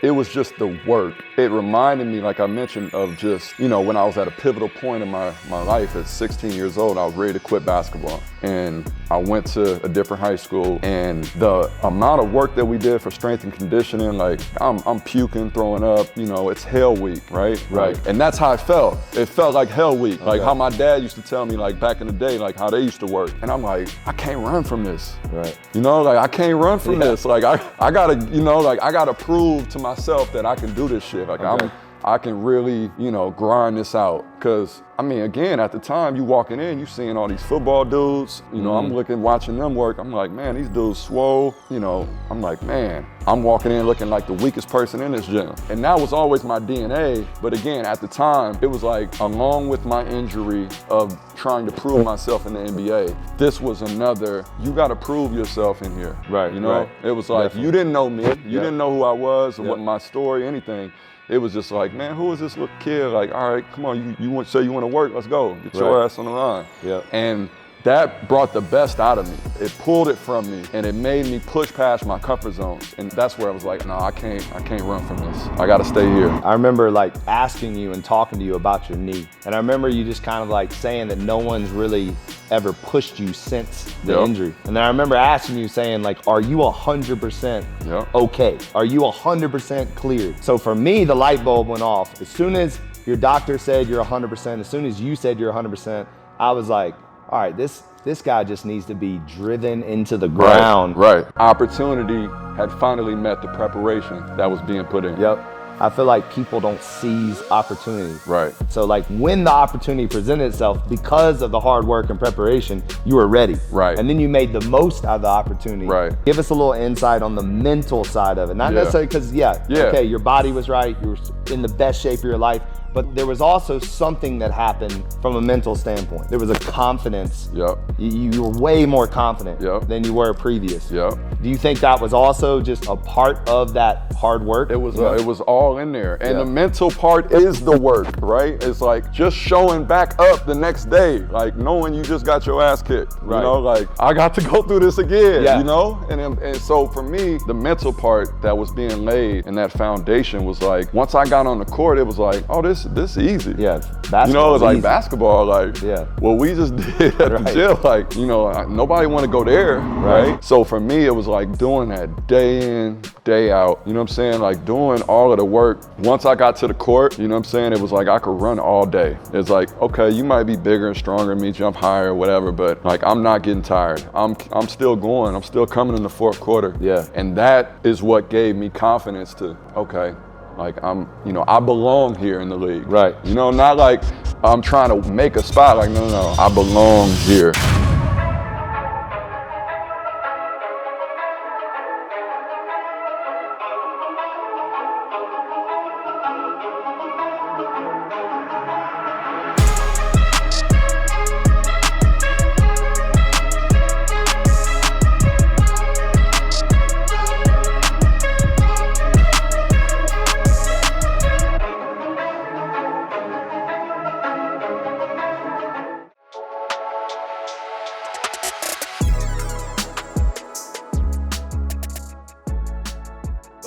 It was just the work. It reminded me, like I mentioned, of just, when I was at a pivotal point in my life at 16 years old, I was ready to quit basketball. And I went to a different high school, and the amount of work that we did for strength and conditioning, like I'm puking, throwing up, it's hell week, right? Right. And that's how I felt. It felt like hell week. Okay. Like how my dad used to tell me, like back in the day, like how they used to work. And I'm like, I can't run from this. Right. I can't run from this. Like I gotta prove to myself that I can do this shit. Like I can really, grind this out. Cause again, at the time you walking in, you seeing all these football dudes, I'm watching them work. I'm like, man, these dudes swole, I'm like, man, I'm walking in looking like the weakest person in this gym. And that was always my DNA. But again, at the time, it was like, along with my injury of trying to prove myself in the NBA, this was another, you gotta prove yourself in here. Right. Right. It was like, Definitely. you didn't know me, you didn't know who I was, or what my story, anything. It was just like, man, who is this little kid? Like, all right, come on, you want to work? Let's go. Get your ass on the line. Yeah. And that brought the best out of me. It pulled it from me, and it made me push past my comfort zones. And that's where I was like, no, I can't run from this. I gotta stay here. I remember like asking you and talking to you about your knee. And I remember you just kind of like saying that no one's really ever pushed you since the injury. And then I remember asking you saying like, are you 100% okay? Are you 100% cleared? So for me, the light bulb went off. As soon as your doctor said you're 100%, as soon as you said you're 100%, I was like, all right, this guy just needs to be driven into the ground. Right. Opportunity had finally met the preparation that was being put in. Yep. I feel like people don't seize opportunity. Right. So like when the opportunity presented itself, because of the hard work and preparation, you were ready. Right. And then you made the most out of the opportunity. Right. Give us a little insight on the mental side of it. Not necessarily because, okay, your body was right, you were in the best shape of your life, but there was also something that happened from a mental standpoint. There was a confidence. Yep. You were way more confident than you were previous. Yep. Do you think that was also just a part of that hard work? It was all in there. And the mental part is the work, right? It's like just showing back up the next day, like knowing you just got your ass kicked. Right. Like I got to go through this again, And so for me, the mental part that was being laid and that foundation was like, once I got on the court, it was like, oh, this is easy. Yeah, basketball. It was like basketball, like what we just did at the gym, like, nobody want to go there, right? So for me, it was like doing that day in, day out, you know what I'm saying? Like doing all of the work. Once I got to the court, you know what I'm saying? It was like I could run all day. It's like, okay, you might be bigger and stronger than me, jump higher, whatever, but like I'm not getting tired. I'm still going. I'm still coming in the fourth quarter. Yeah. And that is what gave me confidence to, okay, like I belong here in the league. Right. Not like I'm trying to make a spot, like no, I belong here.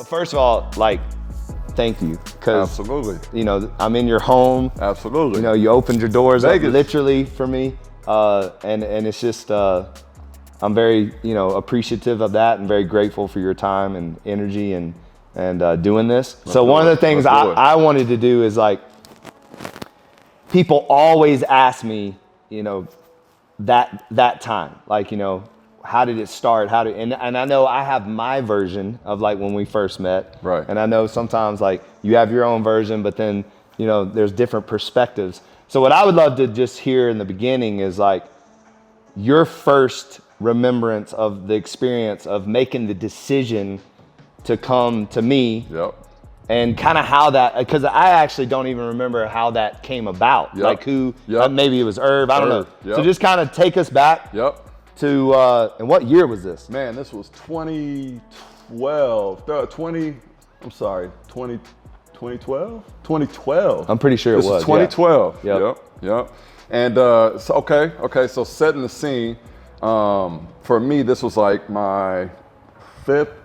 First of all, like, thank you. Absolutely. I'm in your home. Absolutely. You opened your doors up Vegas. literally for me. And it's just, I'm very, appreciative of that and very grateful for your time and energy and doing this. So one of the things I wanted to do is like, people always ask me, that time, like, how did it start? And I know I have my version of like when we first met. Right. And I know sometimes like you have your own version, but then, there's different perspectives. So what I would love to just hear in the beginning is like your first remembrance of the experience of making the decision to come to me. Yep. And kind of how that, because I actually don't even remember how that came about. Yep. Like who, Yep. Maybe it was Irv, I don't know. Yep. So just kind of take us back. Yep. To, and what year was this? Man, this was 2012. 2012? I'm pretty sure it was. This is 2012. Yeah. Yep. And so setting the scene, for me, this was like my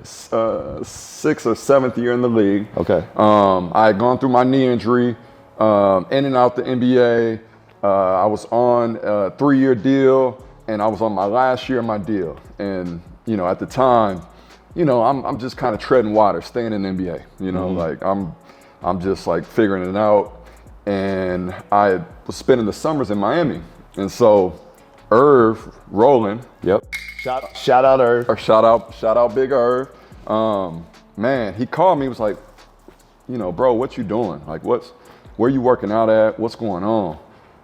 sixth or seventh year in the league. Okay. I had gone through my knee injury, in and out the NBA. I was on a 3-year deal, and I was on my last year of my deal. And, you know, at the time, you know, I'm just kind of treading water, staying in the NBA. You know, like I'm just like figuring it out. And I was spending the summers in Miami. And so Irv Rowland. Yep. Shout out Irv. Or shout out Big Irv. Man, he called me, he was like, you know, bro, what you doing? Like, where you working out at? What's going on?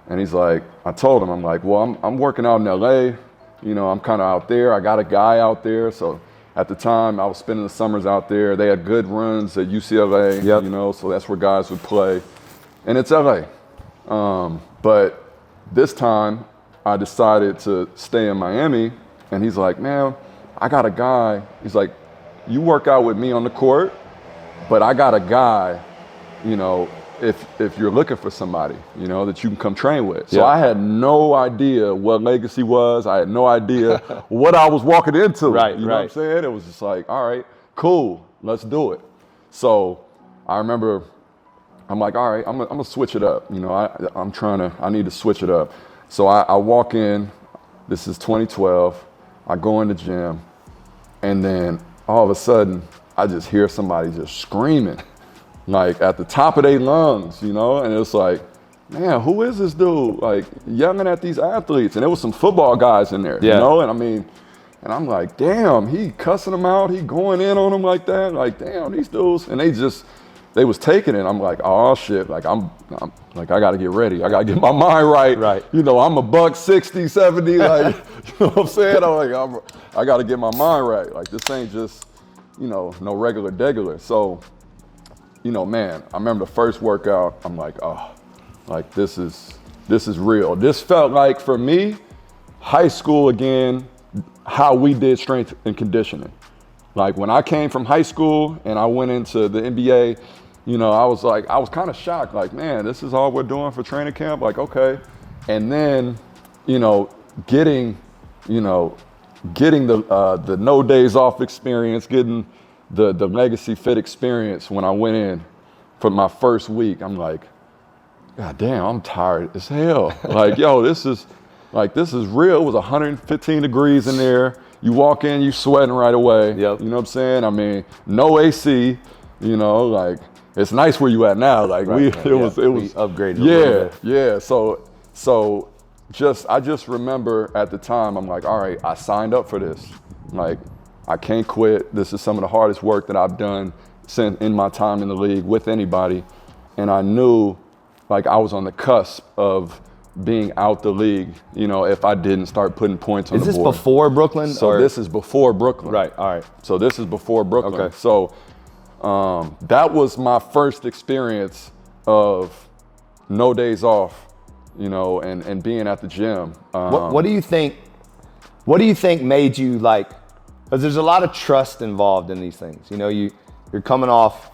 And he's like, I told him, I'm like, well, I'm working out in LA. You know, I'm kind of out there. I got a guy out there. So at the time, I was spending the summers out there. They had good runs at UCLA, you know, so that's where guys would play. And it's LA. But this time, I decided to stay in Miami. And he's like, man, I got a guy. He's like, you work out with me on the court, but I got a guy, you know, if you're looking for somebody, you know, that you can come train with. So I had no idea what Legacy was. I had no idea what I was walking into. Right, you know what I'm saying? It was just like, all right, cool, let's do it. So I remember, I'm like, all right, I'm gonna switch it up. You know, I need to switch it up. So I walk in, this is 2012, I go in the gym, and then all of a sudden, I just hear somebody just screaming, like at the top of their lungs, you know? And it's like, man, who is this dude? Like yelling at these athletes. And there was some football guys in there, you know? And I mean, and I'm like, damn, he cussing them out. He going in on them like that. Like, damn, these dudes. And they was taking it. I'm like, oh shit. Like I'm like, I gotta get ready. I gotta get my mind right. Right. You know, I'm a buck 60, 70, like, you know what I'm saying? I'm like, I gotta get my mind right. Like this ain't just, you know, no regular degular. So, you know, man, I remember the first workout, I'm like, oh, like this is real. This felt like, for me, high school again, how we did strength and conditioning. Like when I came from high school and I went into the NBA, you know, I was kind of shocked, like, man, this is all we're doing for training camp? Like, okay. And then, you know, getting the no days off experience, getting the Legacy Fit experience when I went in for my first week, I'm like, God damn, I'm tired as hell. Like, yo, this is real. It was 115 degrees in there. You walk in, you sweating right away. Yep. You know what I'm saying? I mean, no AC, you know, like, it's nice where you at now. Like we Yeah, upgraded a little bit. yeah. So I just remember at the time, I'm like, all right, I signed up for this. Like, I can't quit. This is some of the hardest work that I've done since in my time in the league with anybody. And I knew, like, I was on the cusp of being out the league, you know, if I didn't start putting points on the board. Is this before Brooklyn? So this is before Brooklyn. Right, all right. So this is before Brooklyn. Okay. So that was my first experience of no days off, you know, and being at the gym. What do you think made you, like, because there's a lot of trust involved in these things. You know, you're coming off,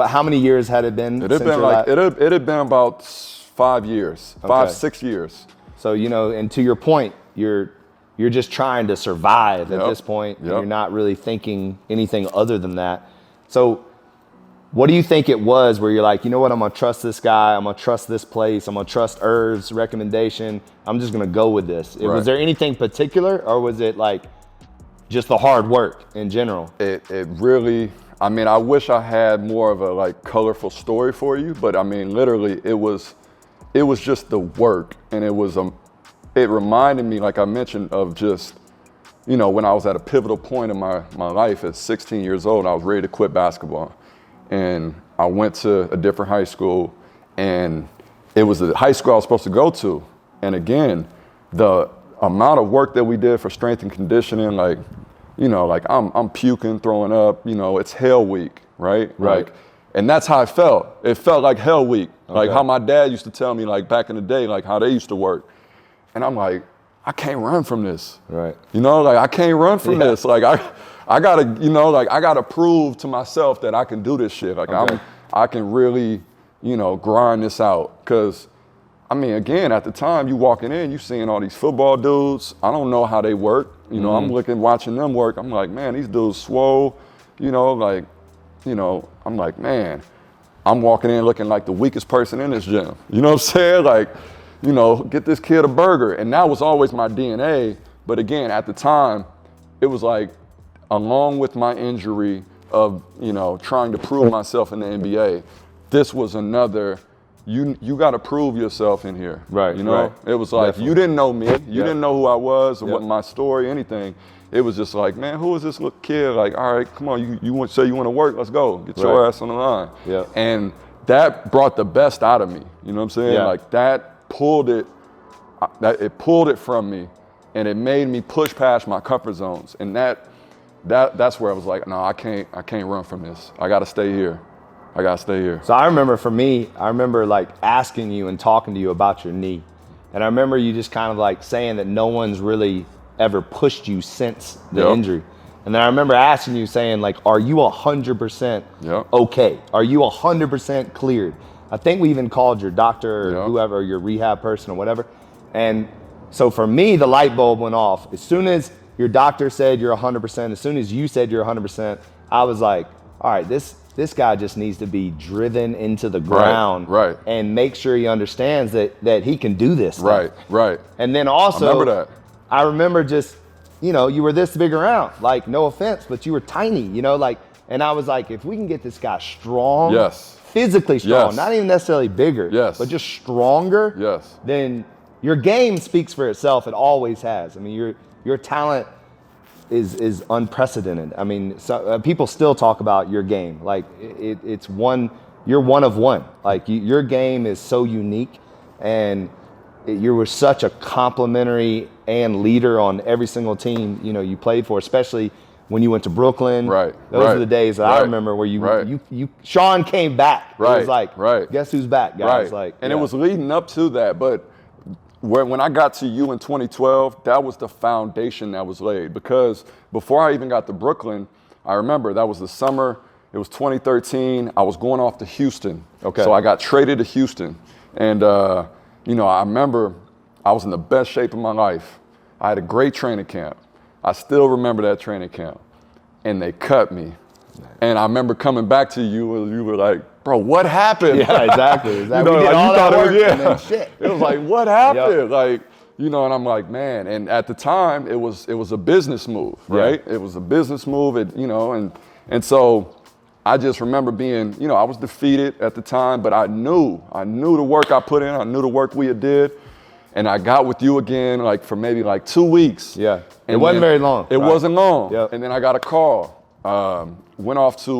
how many years had it been? It had been about 5 years, Okay. 6 years. So, you know, and to your point, you're just trying to survive at this point. And you're not really thinking anything other than that. So what do you think it was where you're like, you know what, I'm gonna trust this guy, I'm gonna trust this place, I'm gonna trust Irv's recommendation, I'm just gonna go with this. Right. Was there anything particular, or was it like just the hard work in general? It really, I mean, I wish I had more of a like colorful story for you, but I mean, literally it was just the work. And it reminded me, like I mentioned, of just, you know, when I was at a pivotal point in my life at 16 years old, I was ready to quit basketball. And I went to a different high school, and it was the high school I was supposed to go to. And again, the amount of work that we did for strength and conditioning, like, you know, like I'm puking, throwing up, you know, it's hell week, right? Right. Like, and that's how it felt. It felt like hell week. Okay. Like how my dad used to tell me, like back in the day, like how they used to work. And I'm like, I can't run from this. Right. You know, like I can't run from this. Like I gotta, you know, like I gotta prove to myself that I can do this shit. Like I can really, you know, grind this out. Cause I mean, again, at the time, you walking in, you seeing all these football dudes. I don't know how they work. You know, I'm watching them work. I'm like, man, these dudes swole. You know, like, I'm like, man, I'm walking in looking like the weakest person in this gym. You know what I'm saying? Like, get this kid a burger. And that was always my DNA. But again, at the time, it was like, along with my injury of, trying to prove myself in the NBA, this was another, you got to prove yourself in here. Right. Right. It was like, you didn't know me. You didn't know who I was or what my story, anything. It was just like, man, who is this little kid? Like, all right, come on, you want to say you want to work? Let's go. Get your ass on the line. Yeah. And that brought the best out of me. You know what I'm saying? Yeah. Like that pulled it from me, and it made me push past my comfort zones. And that's where I was like, no, I can't run from this. I got to stay here. So I remember like asking you and talking to you about your knee. And I remember you just kind of like saying that no one's really ever pushed you since the injury. And then I remember asking you saying like, are you 100% okay? Are you 100% cleared? I think we even called your doctor or whoever, your rehab person or whatever. And so for me, the light bulb went off. As soon as your doctor said you're 100%, as soon as you said you're 100%, I was like, all right, this guy just needs to be driven into the ground and make sure he understands that he can do this stuff. Right. And then also, I remember just, you were this big around, like no offense, but you were tiny, like, and I was like, if we can get this guy strong, physically strong, not even necessarily bigger, but just stronger, then your game speaks for itself. It always has. I mean, your talent is unprecedented. I mean, people still talk about your game. Like it's one, you're one of one. Like your game is so unique, and you were such a complimentary and leader on every single team you played for, especially when you went to Brooklyn. Those are the days that I remember where you Shaun came back. It was like, guess who's back, guys? Like, and it was leading up to that, but when I got to you in 2012, that was the foundation that was laid. Because before I even got to Brooklyn, I remember that was the summer, it was 2013, I was going off to Houston. So I got traded to Houston. And, I remember I was in the best shape of my life. I had a great training camp. I still remember that training camp. And they cut me. And I remember coming back to you, and you were like, bro, what happened? Yeah, exactly. We did all that work and then shit. It was like, what happened? Like, and I'm like, man. And at the time, it was a business move, right? It was a business move, and so I just remember being, I was defeated at the time, but I knew the work I put in, I knew the work we had did, and I got with you again, like for maybe like 2 weeks. Yeah, and it wasn't very long. It wasn't long. And then I got a call. Went off to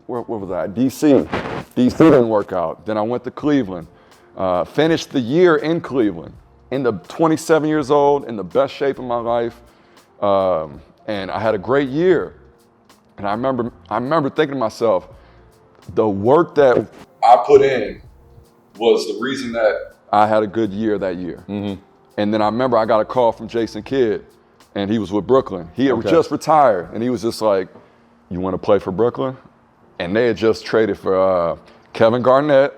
where was I? DC. DC didn't work out. Then I went to Cleveland. Finished the year in Cleveland. In the 27 years old, in the best shape of my life. And I had a great year. And I remember thinking to myself, the work that I put in was the reason that I had a good year that year. And then I remember I got a call from Jason Kidd, and he was with Brooklyn. He had just retired, and he was just like, you want to play for Brooklyn? And they had just traded for Kevin Garnett,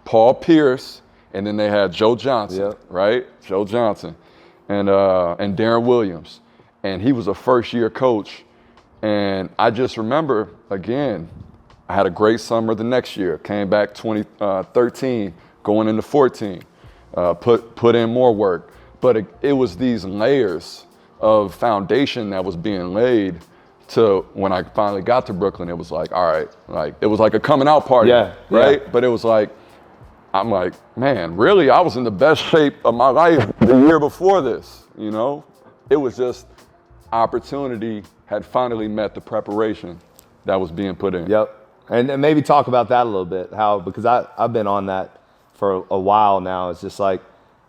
Paul Pierce, and then they had Joe Johnson, right? Joe Johnson, and Darren Williams. And he was a first-year coach. And I just remember, again, I had a great summer the next year. Came back 2013, going into 14, put in more work. But it was these layers of foundation that was being laid to when I finally got to Brooklyn. It was like, all right, like it was like a coming out party, right? But it was like, I'm like, man, really? I was in the best shape of my life the year before this, It was just opportunity had finally met the preparation that was being put in. And maybe talk about that a little bit, because I've been on that for a while now. It's just like,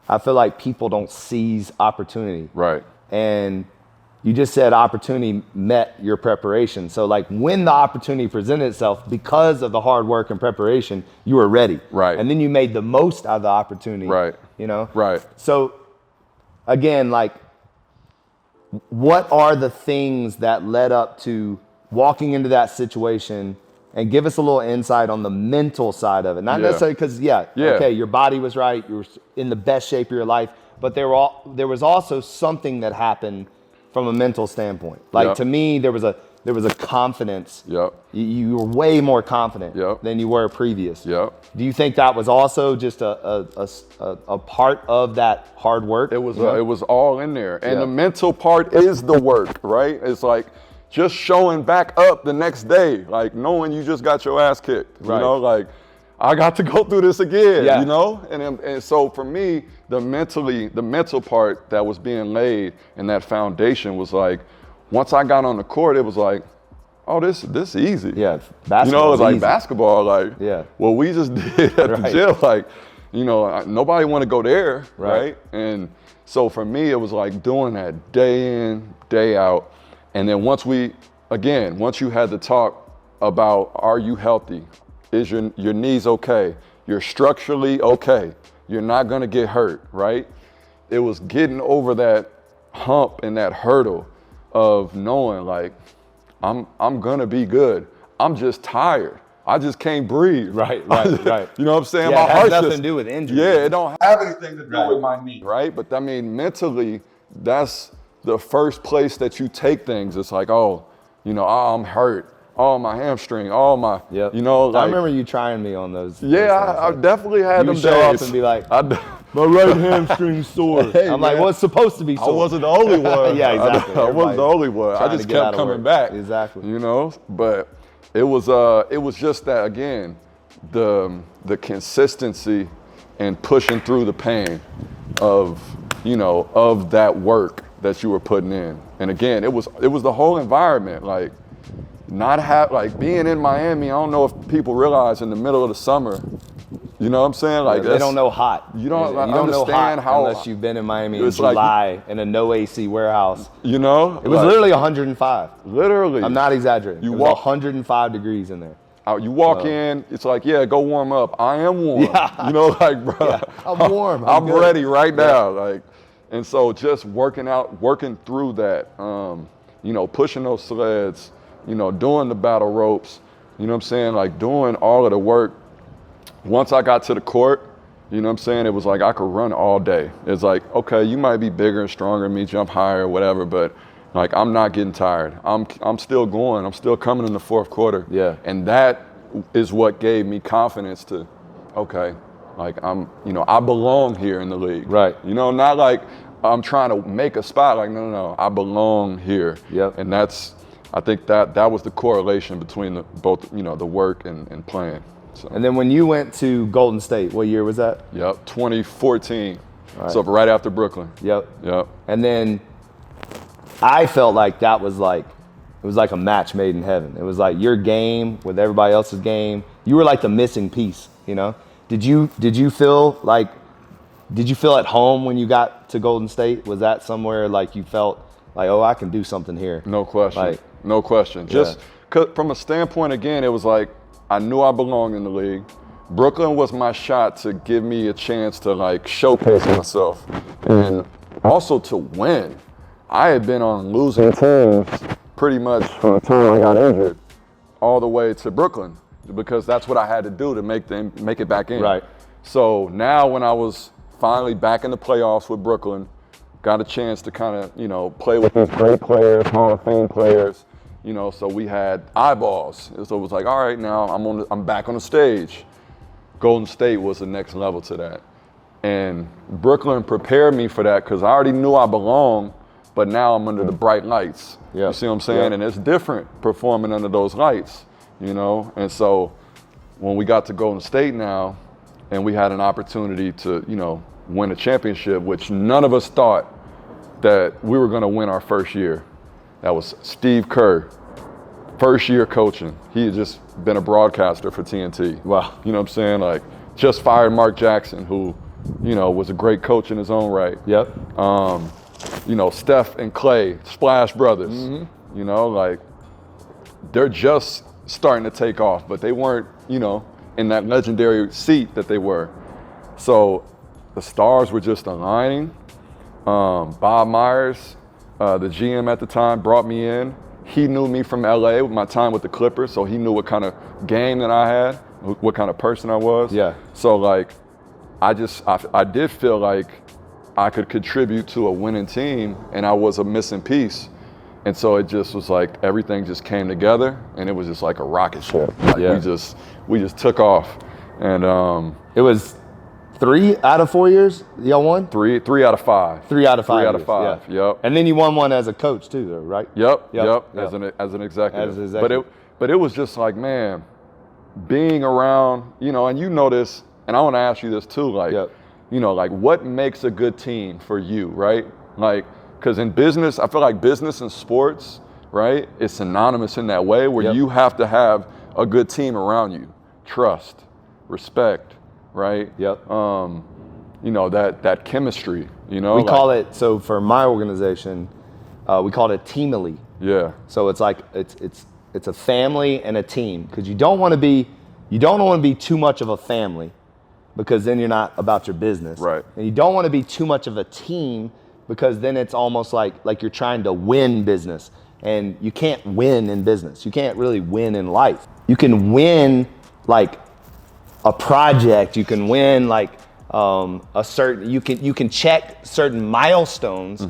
I feel like people don't seize opportunity. Right. And you just said opportunity met your preparation. So like when the opportunity presented itself, because of the hard work and preparation, you were ready. Right. And then you made the most out of the opportunity. Right. Right. So again, like, what are the things that led up to walking into that situation and give us a little insight on the mental side of it. Not necessarily because, okay, your body was right, you were in the best shape of your life, but there was also something that happened from a mental standpoint. Like to me, there was a confidence. You were way more confident than you were previous. Do you think that was also just a part of that hard work? It was all in there. And the mental part is the work, right? It's like just showing back up the next day, like knowing you just got your ass kicked. You know, like I got to go through this again, you know? And so for me, the mental part that was being laid and that foundation was like, once I got on the court, it was like, oh, this is easy. Basketball. You know, it was like basketball, like what we just did at the gym, like, you know, nobody want to go there, right? And so for me, it was like doing that day in, day out. And then once you had to talk about, are you healthy? Is your knees okay? You're structurally okay. You're not gonna get hurt, right? It was getting over that hump and that hurdle of knowing like, I'm gonna be good. I'm just tired. I just can't breathe. Right. You know what I'm saying? Yeah, it has nothing to do with injury. Yeah, it don't have anything to do with my knee, right? But I mean, mentally, that's the first place that you take things. It's like, oh, you know, I'm hurt. Oh, my hamstring. Oh, my, you know. Like, I remember you trying me on those. I definitely had them days. You show up and be like, my right hamstring's sore. Hey, I'm like, well, it's supposed to be sore. I wasn't the only one. Exactly. I wasn't the only one. I just kept coming back. Exactly. You know, but it was just that, again, the consistency and pushing through the pain of that work that you were putting in. And again, it was the whole environment, like being in Miami. I don't know if people realize in the middle of the summer, you know what I'm saying? Like they don't know hot. You don't know understand hot how unless you've been in Miami in July in a no AC warehouse. You know, it was literally 105. Literally, I'm not exaggerating. It was 105 degrees in there. You walk in, it's like, go warm up. I am warm. You know, like, bro, I'm warm. I'm ready right now. Like, and so just working through that, pushing those sleds, doing the battle ropes, you know what I'm saying? Like doing all of the work. Once I got to the court, you know what I'm saying? It was like I could run all day. It's like, okay, you might be bigger and stronger than me, jump higher, whatever, but like I'm not getting tired. I'm still going. I'm still coming in the fourth quarter. And that is what gave me confidence to, okay, like I belong here in the league. Right. You know, not like I'm trying to make a spot. Like no, I belong here. And I think that was the correlation between both, the work and playing. So. And then when you went to Golden State, what year was that? 2014. So right after Brooklyn. And then I felt like it was like a match made in heaven. It was like your game with everybody else's game. You were like the missing piece, you know? Did you feel at home when you got to Golden State? Was that somewhere like you felt like, oh, I can do something here? No question. No question. Just from a standpoint, again, it was like, I knew I belonged in the league. Brooklyn was my shot to give me a chance to like showcase myself and also to win. I had been on losing teams pretty much from the time I got injured all the way to Brooklyn because that's what I had to do to make it back in. Right. So now when I was finally back in the playoffs with Brooklyn, got a chance to kind of, play with these great players, Hall of Fame players. So we had eyeballs. So it was like, all right, now I'm back on the stage. Golden State was the next level to that. And Brooklyn prepared me for that because I already knew I belonged, but now I'm under the bright lights. You see what I'm saying? And it's different performing under those lights, And so when we got to Golden State now and we had an opportunity to, win a championship, which none of us thought that we were going to win our first year. That was Steve Kerr, first year coaching. He had just been a broadcaster for TNT. Wow. You know what I'm saying? Like, just fired Mark Jackson, who, was a great coach in his own right. Steph and Clay, Splash Brothers, like, they're just starting to take off, but they weren't, in that legendary seat that they were. So the stars were just aligning. Bob Myers, the GM at the time, brought me in he knew me from LA with my time with the Clippers, so he knew what kind of game that I had, what kind of person I was. Yeah. So like, I did feel like I could contribute to a winning team, and I was a missing piece. And so it just was like everything just came together, and it was just like a rocket ship. Like we just took off, and it was 3 out of 4 years y'all won. 3 out of 5. 3 out of 5. 3 out of 5. Yeah. Yep. And then you won one as a coach too, though, right? Yep. As an executive. But it was just like, man, being around, and you know this, and I want to ask you this too, like, like what makes a good team for you, right? Like, because in business, I feel like business and sports, right, it's synonymous in that way where you have to have a good team around you. Trust, respect, right? Yep. That chemistry, We call it, so for my organization, we call it teamily. Yeah. So it's like, it's a family and a team, because you don't want to be too much of a family, because then you're not about your business. Right. And you don't want to be too much of a team, because then it's almost like you're trying to win business, and you can't win in business. You can't really win in life. You can win like a project. You can win like you can check certain milestones,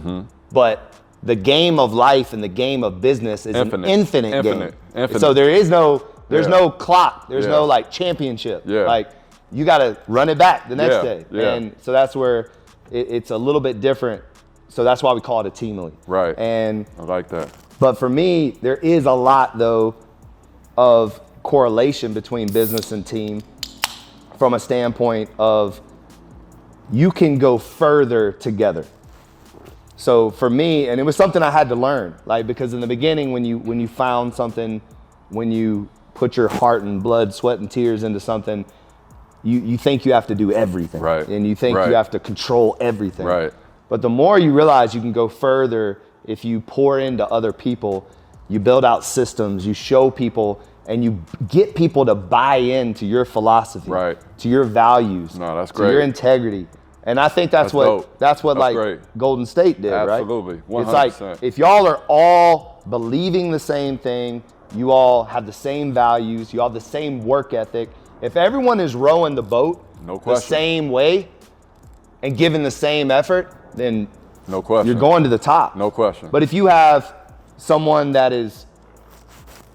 but the game of life and the game of business is an infinite game. So there's no clock. There's no like championship. Yeah. Like you got to run it back the next day. Yeah. And so that's where it's a little bit different. So that's why we call it a teamly. Right. And I like that. But for me, there is a lot though of correlation between business and team, from a standpoint of you can go further together. So for me, and it was something I had to learn, like, because in the beginning, when you found something, when you put your heart and blood, sweat and tears into something, you think you have to do everything. Right. And you think you have to control everything. Right. But the more you realize you can go further if you pour into other people, you build out systems, you show people, and you get people to buy into your philosophy, to your values, that's to great. your integrity. And I think that's what like great. Golden State did, Absolutely. right? 100%. It's like if y'all are all believing the same thing, you all have the same values, you all have the same work ethic. If everyone is rowing the boat the same way and giving the same effort, then you're going to the top. No question. But if you have someone that is,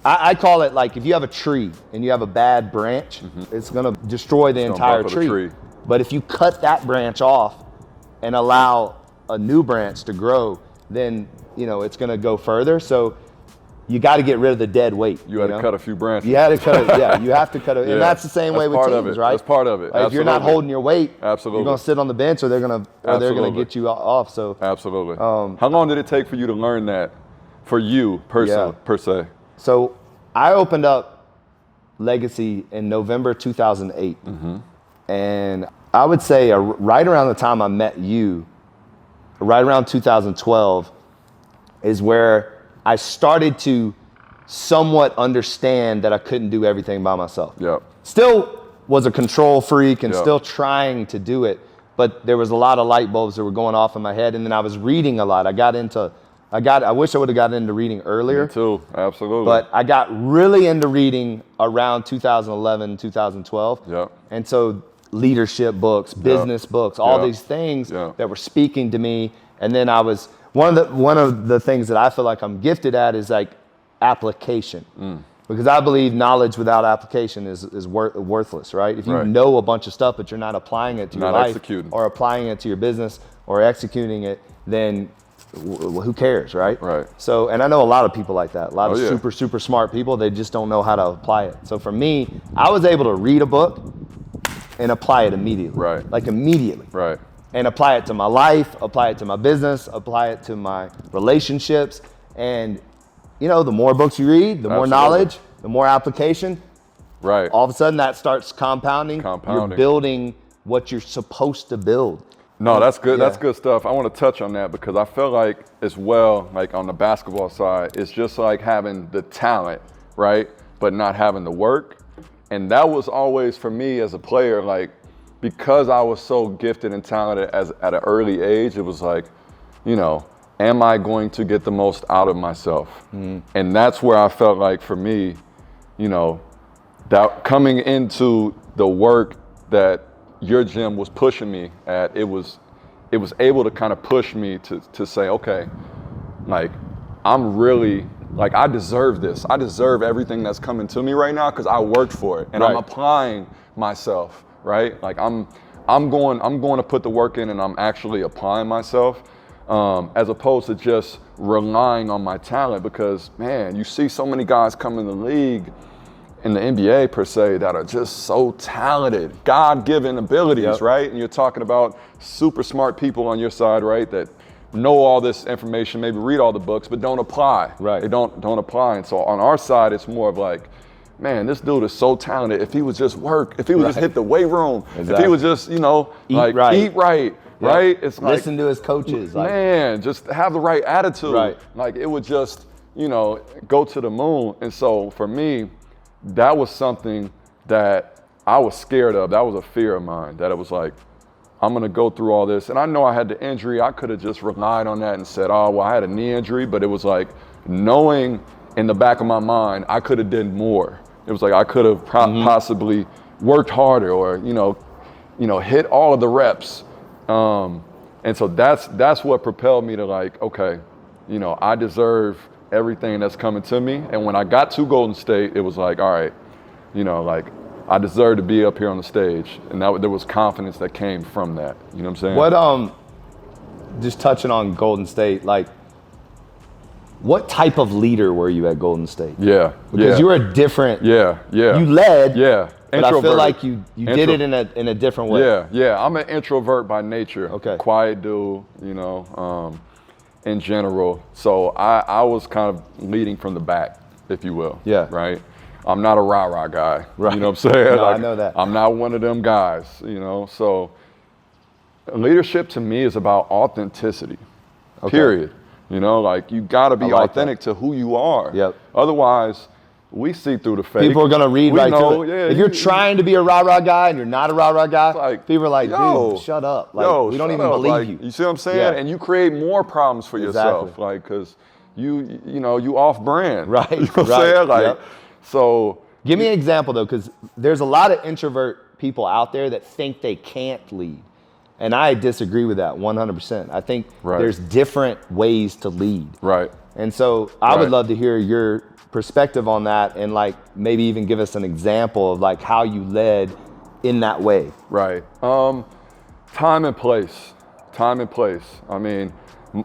I call it like if you have a tree and you have a bad branch, it's going to destroy the entire tree. But if you cut that branch off and allow a new branch to grow, then it's going to go further. So you got to get rid of the dead weight. You had to cut a few branches. You had to cut it. Yeah, you have to cut it. And that's the same way with teams, right? That's part of it. Like if you're not holding your weight, Absolutely. you're going to sit on the bench, or they're going to get you off. So absolutely. How long did it take for you to learn that, for you per se? So I opened up Legacy in November 2008, and I would say right around the time I met you, right around 2012, is where I started to somewhat understand that I couldn't do everything by myself. Yep. Still was a control freak and still trying to do it, but there was a lot of light bulbs that were going off in my head, and then I was reading a lot. I wish I would have gotten into reading earlier. Me too, absolutely. But I got really into reading around 2011, 2012. Yep. And so leadership books, business books, all these things that were speaking to me. And then I was, one of the things that I feel like I'm gifted at is like application. Because I believe knowledge without application is worthless, right? If you know a bunch of stuff, but you're not applying it to your life or applying it to your business or executing it, then who cares, right? Right. So, and I know a lot of people like that. A lot of super, super smart people, they just don't know how to apply it. So for me, I was able to read a book and apply it immediately. Right. Like immediately. Right. And apply it to my life, apply it to my business, apply it to my relationships. And the more books you read, the more knowledge, the more application. Right. All of a sudden that starts compounding. You're building what you're supposed to build. No, that's good. That's good stuff. I want to touch on that because I feel like as well, like on the basketball side, it's just like having the talent, right? But not having the work. And that was always for me as a player, like, because I was so gifted and talented at an early age, it was like, am I going to get the most out of myself? And that's where I felt like for me, you know, that coming into the work that your gym was pushing me at, it was able to kind of push me to say, okay, like I'm really, like I deserve this. I deserve everything that's coming to me right now because I worked for it and I'm applying myself, right? Like I'm going to put the work in and I'm actually applying myself, as opposed to just relying on my talent, because man, you see so many guys come in the league, in the NBA per se, that are just so talented, God-given abilities, right? And you're talking about super smart people on your side, right? That know all this information, maybe read all the books, but don't apply. Right. They don't apply. And so on our side, it's more of like, man, this dude is so talented. If he would just work, if he would just hit the weight room, if he would just, you know, eat right, right? It's like, listen to his coaches. Man, just have the right attitude. Right. Like it would just, you know, go to the moon. And so for me, that was something that I was scared of. That was a fear of mine, that it was like, I'm gonna go through all this. And I know I had the injury. I could have just relied on that and said, oh, well, I had a knee injury, but it was like knowing in the back of my mind, I could have done more. It was like I could have possibly worked harder, or you know, hit all of the reps. And so that's what propelled me to like, okay, you know, I deserve everything that's coming to me. And when I got to Golden State, it was like, all right, you know, like I deserve to be up here on the stage, and there was confidence that came from that. You know what I'm saying? What just touching on Golden State, like, what type of leader were you at Golden State? Yeah, because you were a different. Yeah. You led. Yeah. But I feel like you did it in a different way. Yeah. I'm an introvert by nature. Okay. Quiet dude, you know, in general. So I was kind of leading from the back, if you will. Yeah. Right. I'm not a rah-rah guy. Right. You know what I'm saying? No, like, I know that. I'm not one of them guys, you know. So leadership to me is about authenticity. Period. You know, like you got to be authentic to who you are. Yep. Otherwise, we see through the fake. People are gonna read right through it. Yeah, if you're trying to be a rah-rah guy and you're not a rah-rah guy, like, people are like, dude, shut up. Like, we don't even believe you. You see what I'm saying? Yeah. And you create more problems for yourself, like, because you off brand. Right. You know what I'm saying? Like, so. Give me an example though, because there's a lot of introvert people out there that think they can't lead. And I disagree with that 100%. I think there's different ways to lead. Right. And so I would love to hear your perspective on that, and like maybe even give us an example of like how you led in that way. Right. Time and place. I mean,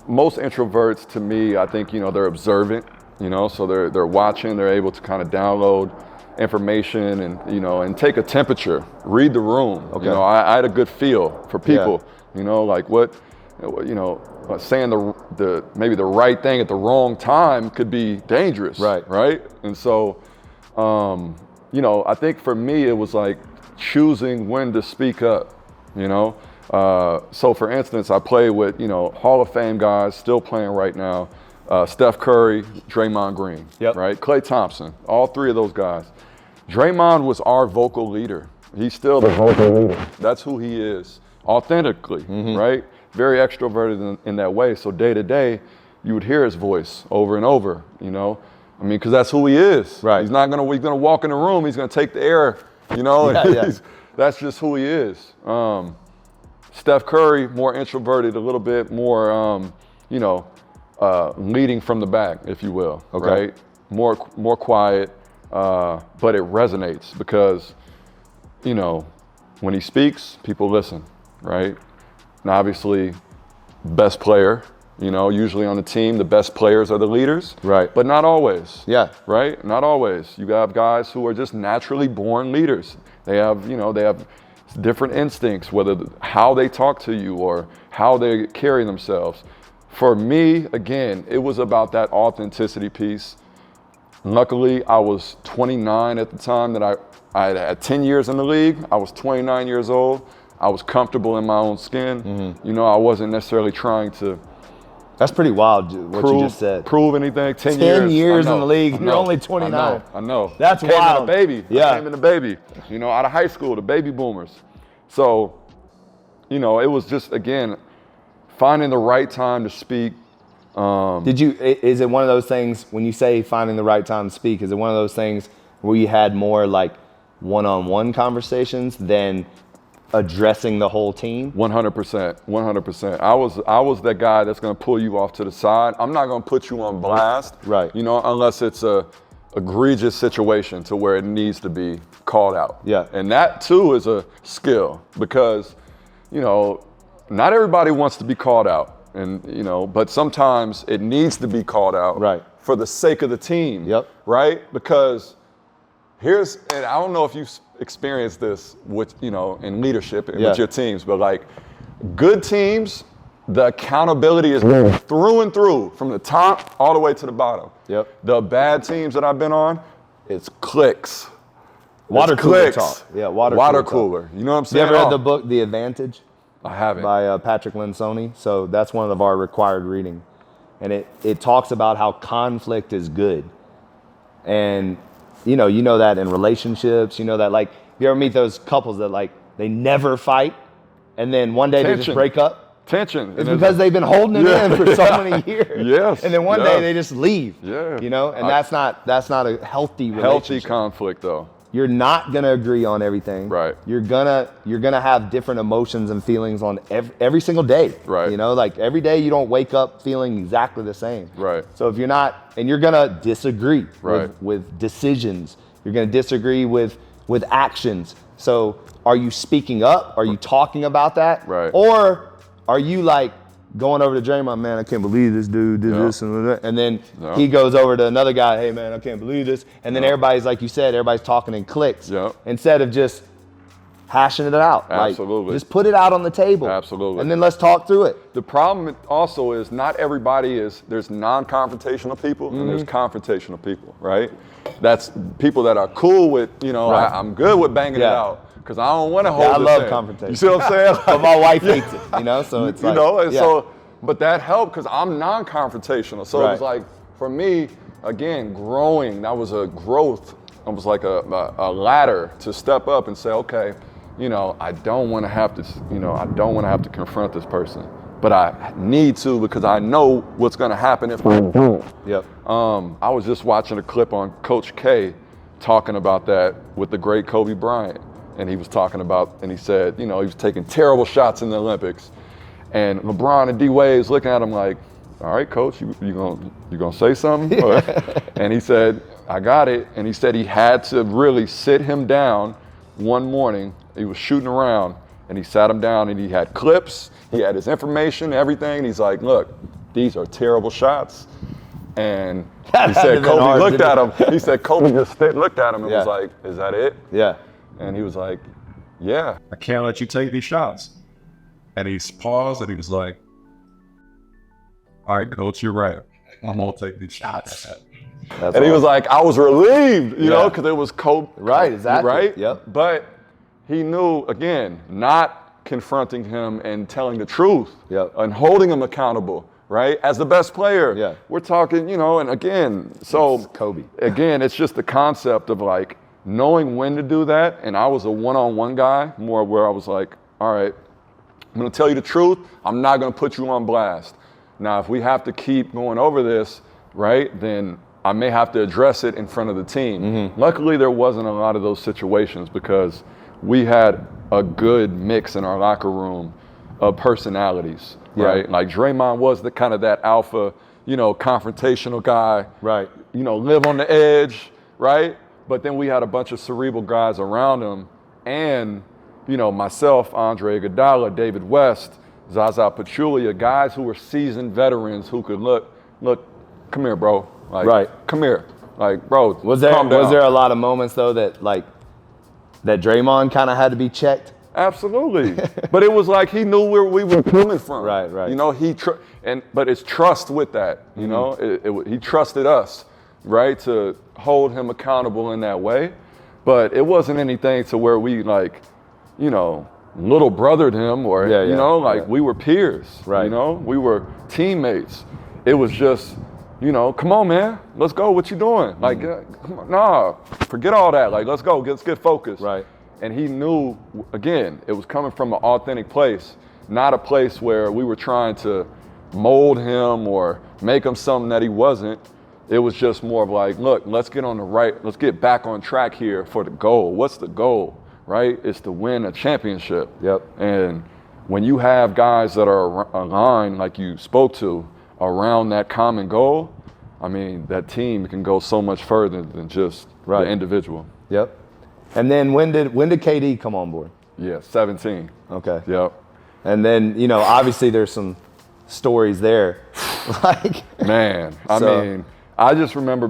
most introverts to me, I think, they're observant, so they're watching, they're able to kind of download information and, and take a temperature, read the room. Okay. I had a good feel for people, like what, saying maybe the right thing at the wrong time could be dangerous. Right. And so, I think for me, it was like choosing when to speak up, So for instance, I played with, Hall of Fame guys still playing right now, Steph Curry, Draymond Green, right? Klay Thompson, all three of those guys. Draymond was our vocal leader. He's still the vocal leader. That's who he is, authentically, right? Very extroverted in that way. So day to day, you would hear his voice over and over, because that's who he is. Right. He's gonna walk in the room, he's gonna take the air, That's just who he is. Steph Curry, more introverted, a little bit more, leading from the back, if you will, right? More quiet, but it resonates because, when he speaks, people listen, right? And obviously, best player, usually on the team, the best players are the leaders. Right. But not always. Yeah. Right? Not always. You have guys who are just naturally born leaders. They have different instincts, whether how they talk to you or how they carry themselves. For me, again, it was about that authenticity piece. Luckily, I was 29 at the time that I had 10 years in the league. I was 29 years old. I was comfortable in my own skin. I wasn't necessarily trying to. That's pretty wild, dude, what you just said. Prove anything. 10 years in the league. You're only 29. I know. That's wild. I came in a baby. Out of high school, the baby boomers. So, it was just, again, finding the right time to speak, Is it one of those things when you say finding the right time to speak, is it one of those things where you had more like one-on-one conversations than addressing the whole team? 100%, 100%. I was that guy that's gonna pull you off to the side. I'm not gonna put you on blast, right? You know, unless it's a egregious situation to where it needs to be called out. Yeah. And that too is a skill because, you know, not everybody wants to be called out, and you know, but sometimes it needs to be called out, right, for the sake of the team. Yep. Right? Because and I don't know if you've experienced this with, you know, in leadership and with your teams, but like good teams, the accountability is through and through, from the top all the way to the bottom. Yep. The bad teams that I've been on, it's cliques. Water cooler talk. Yeah, water cooler. You know what I'm saying? You ever read the book The Advantage? I haven't. By Patrick Lencioni. So that's one of our required reading. And it talks about how conflict is good. And you know that in relationships, you know that, like, you ever meet those couples that, like, they never fight and then one day they just break up? Tension. It's because they've been holding it in for so many years. Yes. And then one day they just leave. Yeah. You know, and that's not a healthy relationship. Healthy conflict though. You're not gonna agree on everything. Right. You're gonna have different emotions and feelings on every single day. Right. You know, like every day you don't wake up feeling exactly the same. Right. So if you're not, and you're gonna disagree right. with decisions. You're gonna disagree with actions. So are you speaking up? Are you talking about that? Right. Or are you like going over to Draymond, man, I can't believe this dude did this and that. And then he goes over to another guy, hey man, I can't believe this. And then everybody's, like you said, everybody's talking in cliques. Instead of just hashing it out. Absolutely. Like, just put it out on the table. Absolutely. And then let's talk through it. The problem also is not everybody there's non-confrontational people and there's confrontational people, right? That's people that are cool with, you know, I'm good with banging it out. Because I don't want to hold I love confrontation. You see what I'm saying? But my wife hates it, you know? So it's like, you know, and so, but that helped because I'm non-confrontational. So it was like, for me, again, growing, that was a growth. It was like a ladder to step up and say, okay, you know, I don't want to have to confront this person. But I need to because I know what's going to happen if I don't. Yep. I was just watching a clip on Coach K talking about that with the great Kobe Bryant. And he was talking about, and he said, you know, he was taking terrible shots in the Olympics. And LeBron and D-Wade's looking at him like, all right, coach, you gonna say something? And he said, I got it. And he said he had to really sit him down one morning. He was shooting around and he sat him down and he had clips, he had his information, everything. And he's like, look, these are terrible shots. And he said, Kobe looked at him. He said, Kobe just looked at him and was like, is that it? Yeah. And he was like, yeah. I can't let you take these shots. And he paused and he was like, all right, coach, you're right. I'm going to take these shots. And he was like, I was relieved, you know, because it was Kobe. Right, exactly. Right? Yep. But he knew, again, not confronting him and telling the truth and holding him accountable, right? As the best player. Yeah. We're talking, you know, and again, so it's Kobe. Again, it's just the concept of like, knowing when to do that, and I was a one-on-one guy, more where I was like, all right, I'm gonna tell you the truth, I'm not gonna put you on blast. Now, if we have to keep going over this, right, then I may have to address it in front of the team. Luckily, there wasn't a lot of those situations because we had a good mix in our locker room of personalities, right? Like Draymond was the kind of that alpha, you know, confrontational guy, right? You know, live on the edge, right? But then we had a bunch of cerebral guys around him and, you know, myself, Andre Iguodala, David West, Zaza Pachulia, guys who were seasoned veterans who could look, come here, bro. Like, come here. Like, bro, was there a lot of moments though that Draymond kind of had to be checked? Absolutely. But it was like he knew where we were coming from. Right. You know, but it's trust with that, you know? He trusted us, right, to hold him accountable in that way. But it wasn't anything to where we, like, you know, little brothered him or, you know, like we were peers, you know? We were teammates. It was just, you know, come on, man, let's go, what you doing? Like, come on, nah, forget all that. Like, let's go, let's get focused. Right. And he knew, again, it was coming from an authentic place, not a place where we were trying to, mold him or make him something that he wasn't. It was just more of like, look, let's get back on track here for the goal. What's the goal, right? It's to win a championship. Yep. And when you have guys that are aligned, like you spoke to, around that common goal, I mean, that team can go so much further than just the individual. Yep. And then when did KD come on board? Yeah, 17. Okay. Yep. And then, you know, obviously there's some stories there. Like, man, I mean, I just remember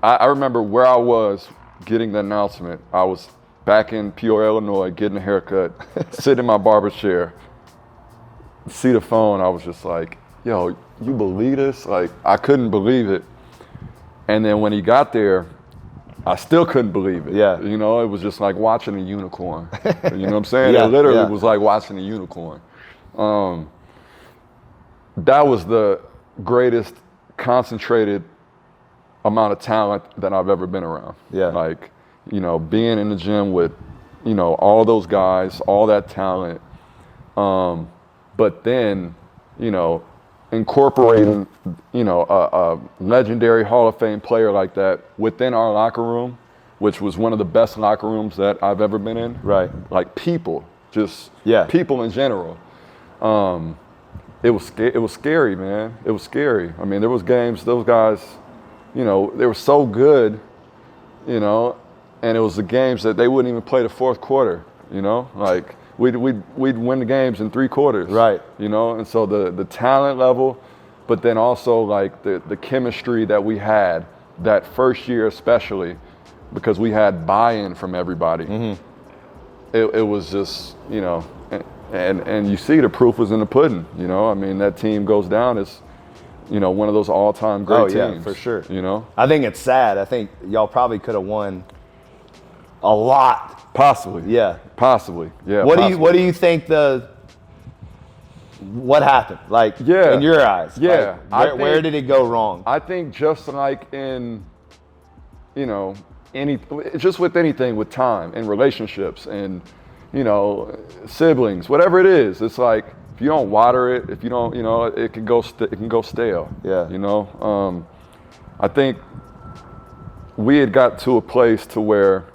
I remember where I was getting the announcement. I was back in Peoria, Illinois, getting a haircut, sitting in my barber's chair, see the phone. I was just like, yo, you believe this? Like, I couldn't believe it. And then when he got there, I still couldn't believe it. Yeah. You know, it was just like watching a unicorn. You know what I'm saying? Yeah, It literally was like watching a unicorn. That was the greatest concentrated amount of talent that I've ever been around. Yeah. Like, you know, being in the gym with, you know, all those guys, all that talent. But then, you know, incorporating, you know, a legendary Hall of Fame player like that within our locker room, which was one of the best locker rooms that I've ever been in. Right. Like people, just people in general. It was scary, man. It was scary. I mean, there was games, those guys, you know, they were so good, you know, and it was the games that they wouldn't even play the fourth quarter, you know? Like, we'd win the games in 3 quarters. Right. You know, and so the talent level, but then also like the chemistry that we had that first year especially, because we had buy-in from everybody. Mm-hmm. It was just, you know, and you see the proof was in the pudding, you know? I mean, that team goes down as, you know, one of those all-time great teams. Yeah, for sure. You know? I think it's sad. I think y'all probably could have won a lot. Possibly. Yeah. Possibly. Yeah. What do you think what happened? Like, in your eyes? Yeah. Like, where did it go wrong? I think just like in, you know, just with anything with time and relationships and, you know, siblings, whatever it is, it's like if you don't water it, if you don't, you know, it can go stale. Yeah. You know, I think we had got to a place to where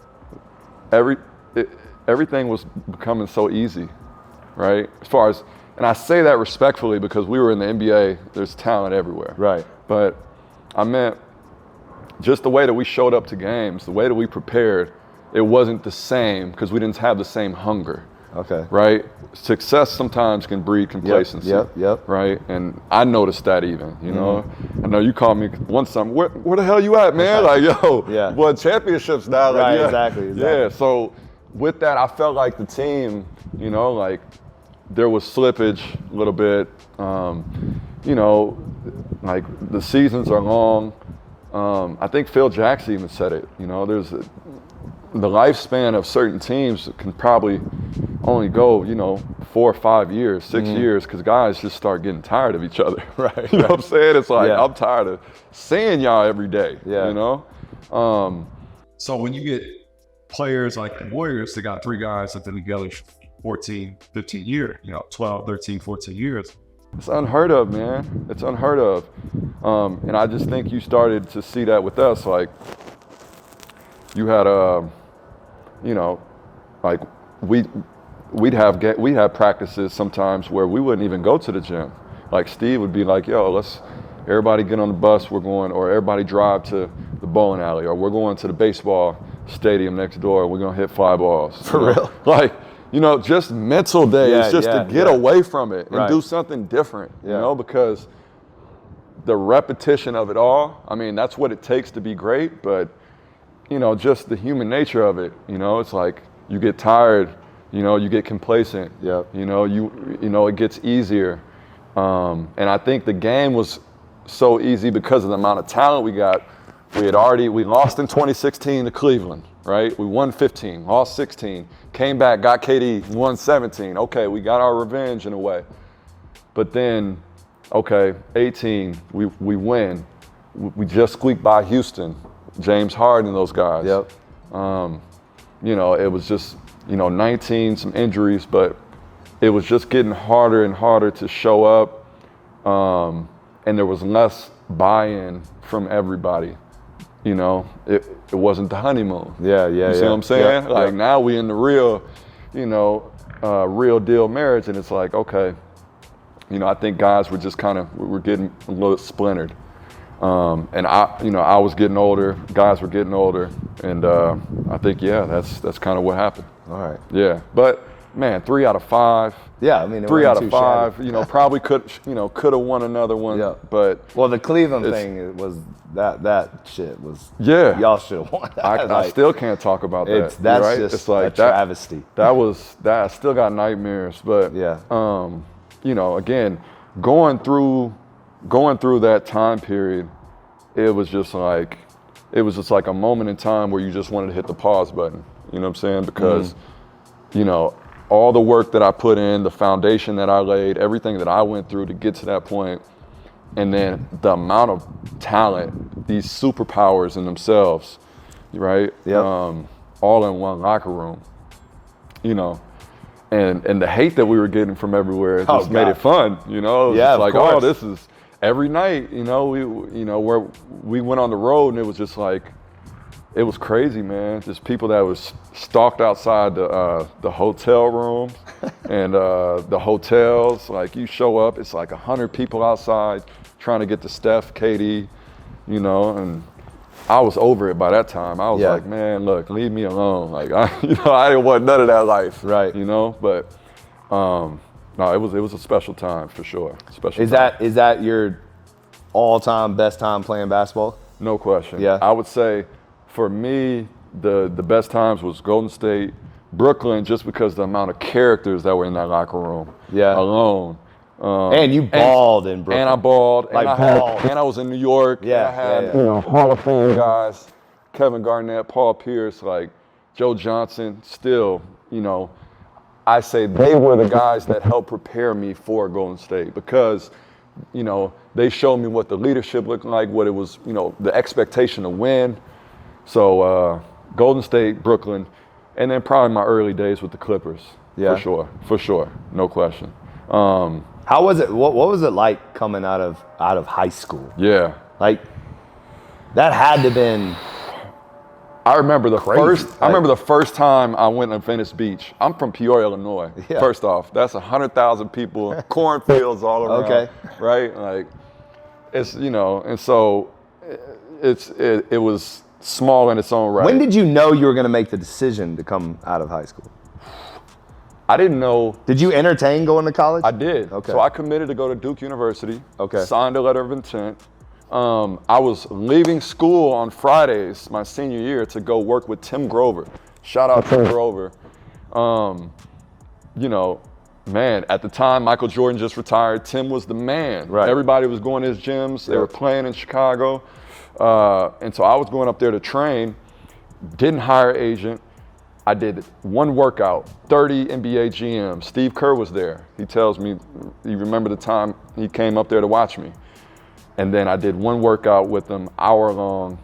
everything was becoming so easy, right? As far as, and I say that respectfully because we were in the NBA, there's talent everywhere. Right. But I meant just the way that we showed up to games, the way that we prepared, it wasn't the same because we didn't have the same hunger. Okay. Right? Success sometimes can breed complacency. Yep. Right? And I noticed that even, you know. I know you called me one summer, where the hell you at, man? Like, yo, won championships now. Like, right, exactly. Yeah, so with that, I felt like the team, you know, like there was slippage a little bit. You know, like the seasons are long. I think Phil Jackson even said it, you know, the lifespan of certain teams can probably only go, you know, 4 or 5 years, 6 years, because guys just start getting tired of each other. Right. You know what I'm saying? It's like, I'm tired of seeing y'all every day, you know? So when you get players like the Warriors that got 3 guys that have been together 14, 15 years, you know, 12, 13, 14 years. It's unheard of, man. It's unheard of. And I just think you started to see that with us. Like, you had, you know, like we'd have practices sometimes where we wouldn't even go to the gym. Like Steve would be like, yo, let's everybody get on the bus, we're going, or everybody drive to the bowling alley, or we're going to the baseball stadium next door, we're gonna hit 5 balls. For real? Like, you know, just mental days, to get away from it and do something different, you know, because the repetition of it all, I mean, that's what it takes to be great, but, you know, just the human nature of it, you know, it's like you get tired, you know, you get complacent, you know, you know, it gets easier. And I think the game was so easy because of the amount of talent we got. We lost in 2016 to Cleveland, right? We won 15, lost 16, came back, got KD, won 17. Okay, we got our revenge in a way. But then, okay, 18, we win. We just squeaked by Houston, James Harden and those guys. You know, it was just, you know, 19, some injuries, but it was just getting harder and harder to show up. and there was less buy-in from everybody. You know, it wasn't the honeymoon. Yeah. You see what I'm saying? Like now we in the real, you know, real deal marriage, and it's like, okay, you know, I think guys were just we're getting a little splintered. And I was getting older, guys were getting older, and I think, that's kind of what happened. All right. Yeah, but man, 3 out of 5. Yeah, I mean, 3 out of 5. You know, probably could have won another one. Yeah. But the Cleveland thing was that shit was. Yeah. Y'all should have won. I still can't talk about that. That's right? just it's like a travesty. That I still got nightmares. But you know, again, going through that time period, it was just like a moment in time where you just wanted to hit the pause button. You know what I'm saying? Because, you know, all the work that I put in, the foundation that I laid, everything that I went through to get to that point, and then the amount of talent, these superpowers in themselves, right? Yep. All in one locker room, you know. And the hate that we were getting from everywhere just made it fun, you know? It was just like, oh, this is every night, you know, where we went on the road, and it was just like, it was crazy, man. Just people that was stalked outside the hotel rooms and the hotels. Like you show up, it's like 100 people outside trying to get to Steph, KD, you know, and I was over it by that time. I was like, man, look, leave me alone. Like, I didn't want none of that life, right? You know, but no, it was a special time for sure. Is that your all-time best time playing basketball? No question. Yeah. I would say for me, the best times was Golden State, Brooklyn, just because the amount of characters that were in that locker room alone. And you balled in Brooklyn. And I balled. Like and I was in New York. Yeah. I had, you know, Hall of Fame guys, Kevin Garnett, Paul Pierce, like Joe Johnson, still, you know, I say they were the guys that helped prepare me for Golden State because, you know, they showed me what the leadership looked like, what it was, you know, the expectation to win. So Golden State, Brooklyn, and then probably my early days with the Clippers. Yeah. For sure, no question. How was it? What was it like coming out of high school? Yeah. Like that had to have been. I remember crazy. I remember the first time I went to Venice Beach. I'm from Peoria, Illinois. Yeah. First off, that's 100,000 people, cornfields all around. Okay. Right? Like, it's, you know, and so it was small in its own right. When did you know you were going to make the decision to come out of high school? I didn't know. Did you entertain going to college? I did. Okay. So I committed to go to Duke University. Okay. Signed a letter of intent. I was leaving school on Fridays my senior year to go work with Tim Grover. Shout out Tim Grover. You know, man, at the time Michael Jordan just retired. Tim was the man. Right. Everybody was going to his gyms. They were playing in Chicago. And so I was going up there to train. Didn't hire an agent. I did one workout, 30 NBA GMs. Steve Kerr was there. He tells me, you remember the time he came up there to watch me. And then I did one workout with him, hour long.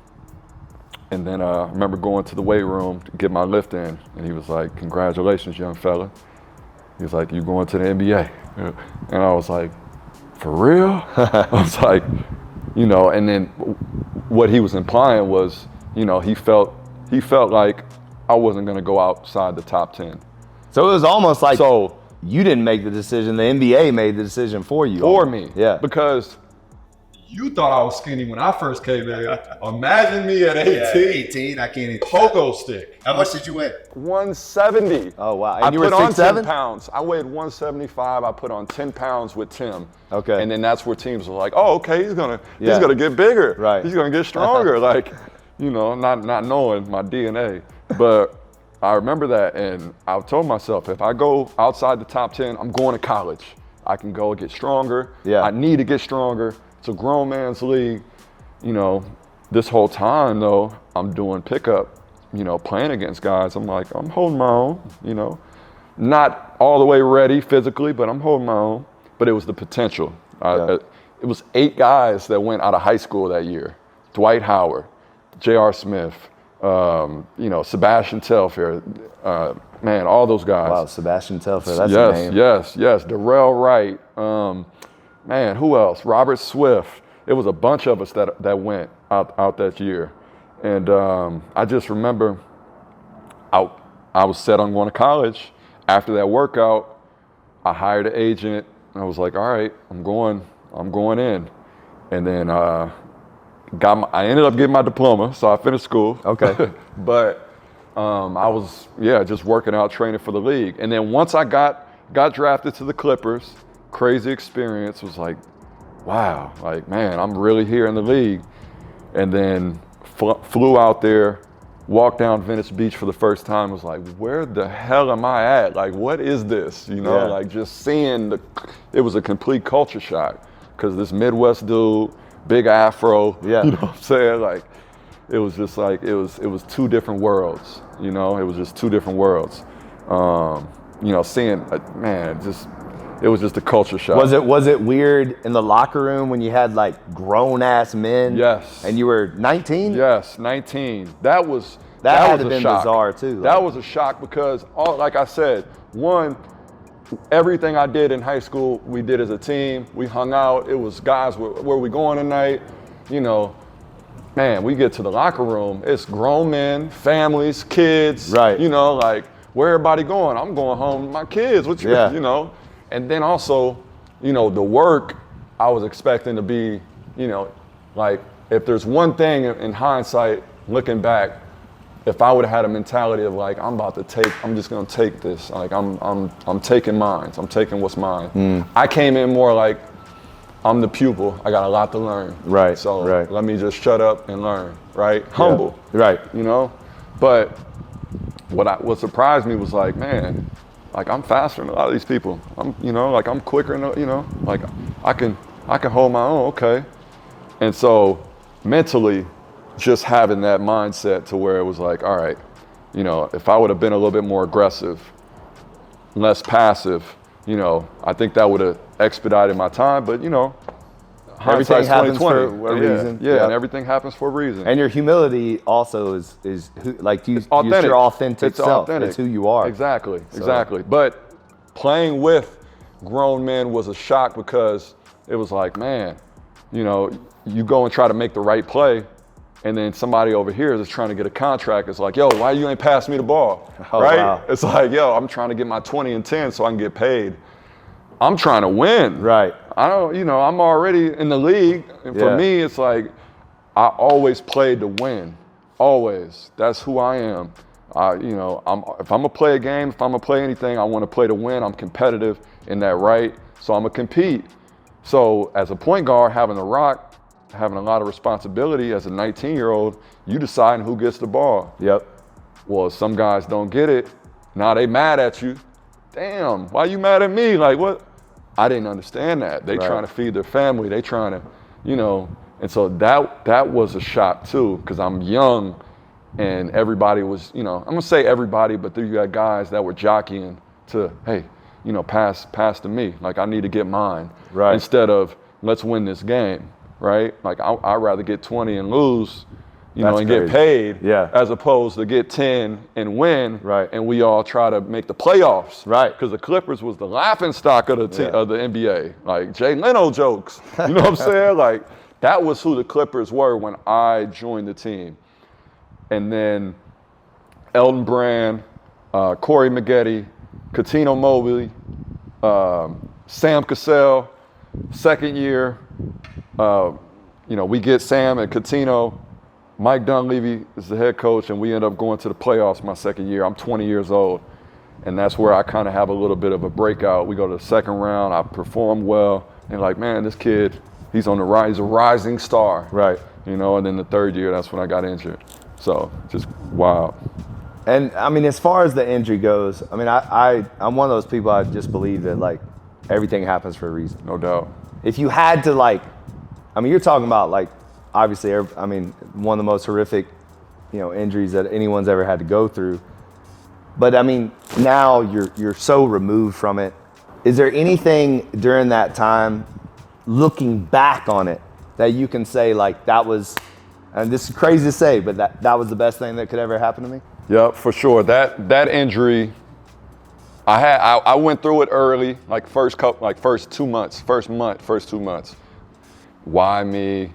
And then I remember going to the weight room to get my lift in. And he was like, congratulations, young fella. He was like, you going to the NBA? And I was like, for real? I was like, you know, and then what he was implying was, you know, he felt like I wasn't going to go outside the top 10. So it was almost like you didn't make the decision. The NBA made the decision for you. For me. Yeah. Because you thought I was skinny when I first came in. Imagine me at 18. Yeah, 18, I can't even. Pogo stick. How much did you weigh? 170. Oh, wow. I And you were put on 6'7"? 10 pounds. I weighed 175. I put on 10 pounds with Tim. Okay. And then that's where teams were like, oh, okay, he's gonna get bigger. Right. He's gonna get stronger. Like, you know, not knowing my DNA. But I remember that, and I told myself, if I go outside the top 10, I'm going to college. I can go get stronger. Yeah. I need to get stronger. It's a grown man's league. You know, this whole time though, I'm doing pickup, you know, playing against guys. I'm like, I'm holding my own, you know. Not all the way ready physically, but I'm holding my own. But it was the potential. It was 8 guys that went out of high school that year. Dwight Howard, J.R. Smith, you know, Sebastian Telfair, man, all those guys. Wow, Sebastian Telfair, that's a name. Yes. Darrell Wright, man, who else? Robert Swift. It was a bunch of us that went out that year. And I just remember I was set on going to college. After that workout, I hired an agent. And I was like, all right, I'm going in. And then I ended up getting my diploma, so I finished school. Okay. But I was, just working out, training for the league. And then once I got drafted to the Clippers, crazy experience, was like, wow, like, man, I'm really here in the league. And then flew out there, walked down Venice Beach for the first time, was like, where the hell am I at? Like, what is this? You know, like just seeing it was a complete culture shock. Because this Midwest dude, big afro, you know what I'm saying? Like, it was just like, it was two different worlds, you know? It was just two different worlds. You know, seeing, man, it was just a culture shock. Was it weird in the locker room when you had like grown ass men? Yes. And you were 19? Yes, 19. That had was to a been shock. bizarre too. That was a shock because, like I said, one, everything I did in high school, we did as a team. We hung out. It was guys, where we going tonight? You know, man, we get to the locker room. It's grown men, families, kids. Right. You know, like, where everybody going? I'm going home with my kids. What you know? And then also, you know, the work I was expecting to be, you know, like, if there's one thing in hindsight, looking back, if I would have had a mentality of like, I'm just gonna take this. Like, I'm taking mine. I'm taking what's mine. I came in more like, I'm the pupil. I got a lot to learn. Right. So let me just shut up and learn. Right. Humble. Yeah. Right. You know, but what surprised me was like, man, like, I'm faster than a lot of these people. I'm quicker than, you know, like I can hold my own. Okay. And so mentally, just having that mindset to where it was like, all right, you know, if I would have been a little bit more aggressive, less passive, you know, I think that would have expedited my time. But, you know, everything happens for a yeah, reason. Yeah, and everything happens for a reason. And your humility also is who, like, it's your authentic self. Authentic. It's who you are. Exactly. But playing with grown men was a shock because it was like, man, you know, you go and try to make the right play, and then somebody over here is trying to get a contract. It's like, yo, why you ain't pass me the ball, right? Wow. It's like, yo, I'm trying to get my 20 and 10 so I can get paid. I'm trying to win. Right. I'm already in the league. And for me, it's like, I always played to win. Always. That's who I am. If I'm gonna play a game, if I'm gonna play anything, I want to play to win. I'm competitive in that, right? So I'm gonna compete. So as a point guard, having a lot of responsibility as a 19-year-old, you deciding who gets the ball. Yep. Well, some guys don't get it. Now they mad at you. Damn, why you mad at me? Like, what? I didn't understand that. They trying to feed their family. They trying to, you know, and so that was a shock too, because I'm young and everybody was, you know, I'm gonna say everybody, but there you got guys that were jockeying to, hey, you know, pass to me. Like, I need to get mine. Right. Instead of, let's win this game, right? Like, I'd rather get 20 and lose, you know, and get paid, as opposed to get 10 and win, and we all try to make the playoffs, because the Clippers was the laughing stock of the NBA, like Jay Leno jokes, you know what I'm saying? Like, that was who the Clippers were when I joined the team. And then Elton Brand, Corey Maggette, Cuttino Mobley, Sam Cassell, second year, you know, we get Sam and Cuttino. Mike Dunleavy is the head coach, and we end up going to the playoffs my second year. I'm 20 years old, and that's where I kind of have a little bit of a breakout. We go to the second round. I perform well, and like, man, this kid, he's on the rise. He's a rising star, right? You know. And then the third year, that's when I got injured. So just wild. And I mean, as far as the injury goes, I mean, I'm one of those people. I just believe that like everything happens for a reason. No doubt. If you had to like, I mean, you're talking about like, obviously, I mean, one of the most horrific, you know, injuries that anyone's ever had to go through. But I mean, now you're so removed from it. Is there anything during that time, looking back on it, that you can say like that was, and this is crazy to say, but that was the best thing that could ever happen to me? Yeah, for sure. That injury I went through it early, like first 2 months. Why me?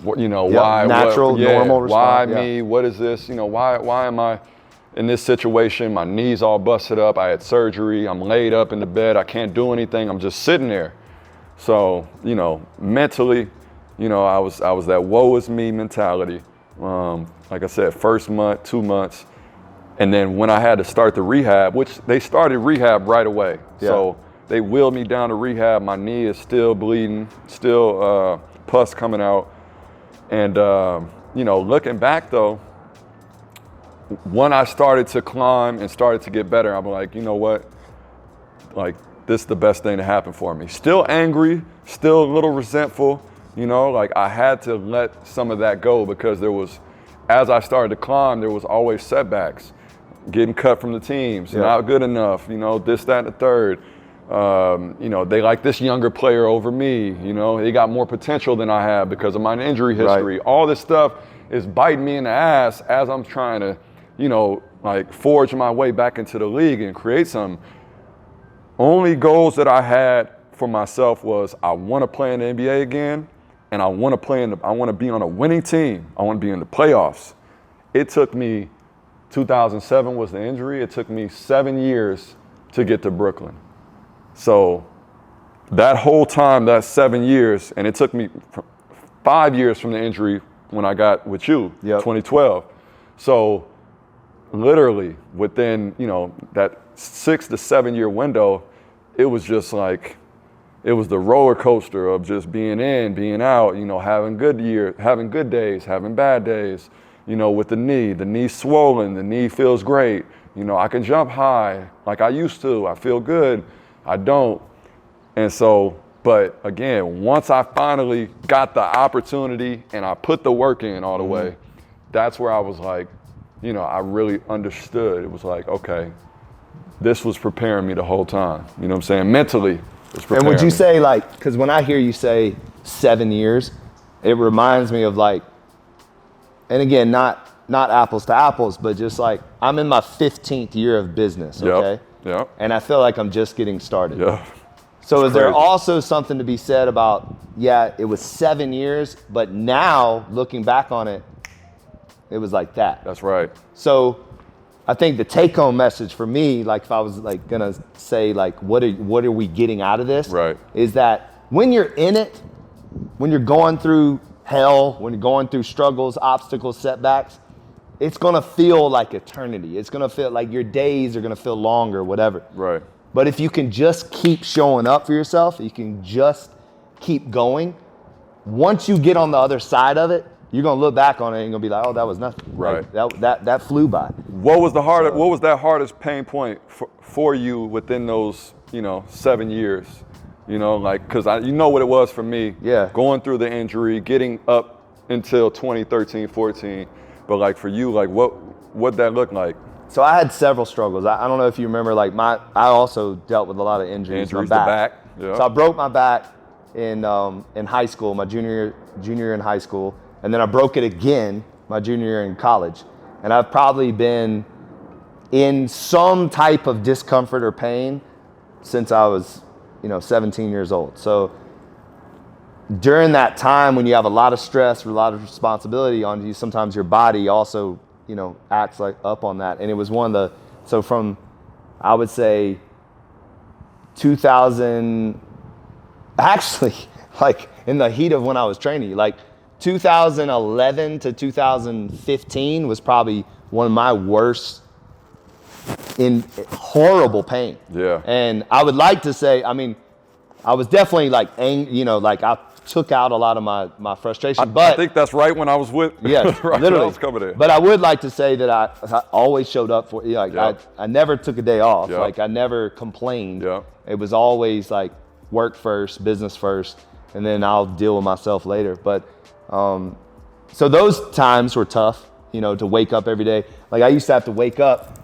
What, why? Natural, normal response. Why me? What is this? Why am I in this situation? My knees all busted up. I had surgery. I'm laid up in the bed. I can't do anything. I'm just sitting there. So, mentally, I was that woe is me mentality. Like I said, first month, 2 months. And then when I had to start the rehab, which they started rehab right away. Yeah. So they wheeled me down to rehab. My knee is still bleeding, still pus coming out. And, looking back though, when I started to climb and started to get better, I'm like, you know what? Like, this is the best thing to happen for me. Still angry, still a little resentful, like I had to let some of that go because as I started to climb, there was always setbacks. Getting cut from the teams, not good enough, this, that, and the third. They like this younger player over me, they got more potential than I have because of my injury history. Right. All this stuff is biting me in the ass as I'm trying to, forge my way back into the league and create some. Only goals that I had for myself was I want to play in the NBA again, and I want to be on a winning team. I want to be in the playoffs. It took me 2007 was the injury. It took me 7 years to get to Brooklyn. So that whole time, that's 7 years, and it took me 5 years from the injury when I got with you, 2012. So literally within, that 6 to 7 year window, it was just like, it was the roller coaster of just being in, being out, having good days, having bad days. With the knee swollen, the knee feels great. I can jump high like I used to. I feel good. I don't. And so, but again, once I finally got the opportunity and I put the work in all the way, that's where I was like, I really understood. It was like, okay, this was preparing me the whole time. You know what I'm saying? Mentally, it was preparing me. And would you say because when I hear you say 7 years, it reminds me of and again, not apples to apples, but just I'm in my 15th year of business, okay? Yeah. And I feel like I'm just getting started. Yeah. So is there also something to be said about, it was 7 years, but now looking back on it, it was like that. That's right. So I think the take-home message for me, if I was gonna say what are we getting out of this? Right. Is that when you're in it, when you're going through hell, when you're going through struggles, obstacles, setbacks, it's gonna feel like eternity. It's gonna feel like your days are gonna feel longer, whatever. Right. But if you can just keep showing up for yourself, you can just keep going, once you get on the other side of it, you're gonna look back on it and you're gonna be like, oh, that was nothing. Right. That flew by. What was that hardest pain point for you within those, 7 years? Because what it was for me. Yeah. Going through the injury, getting up until 2013, 14. But for you, what that look like? So I had several struggles. I don't know if you remember, I also dealt with a lot of injuries. The back. Yeah. So I broke my back in high school, my junior year in high school, and then I broke it again my junior year in college. And I've probably been in some type of discomfort or pain since I was 17 years old. So during that time when you have a lot of stress or a lot of responsibility on you, sometimes your body also, acts up on that. And it was so from, I would say 2000, actually in the heat of when I was training, 2011 to 2015 was probably one of my worst in horrible pain. Yeah. And I would like to say, I was definitely I took out a lot of my frustration. But I think that's right when I was with. Yeah, right literally. when I was coming in. But I would like to say that I always showed up for. I never took a day off. Yep. I never complained. Yep. It was always work first, business first, and then I'll deal with myself later. But so those times were tough. To wake up every day. I used to have to wake up,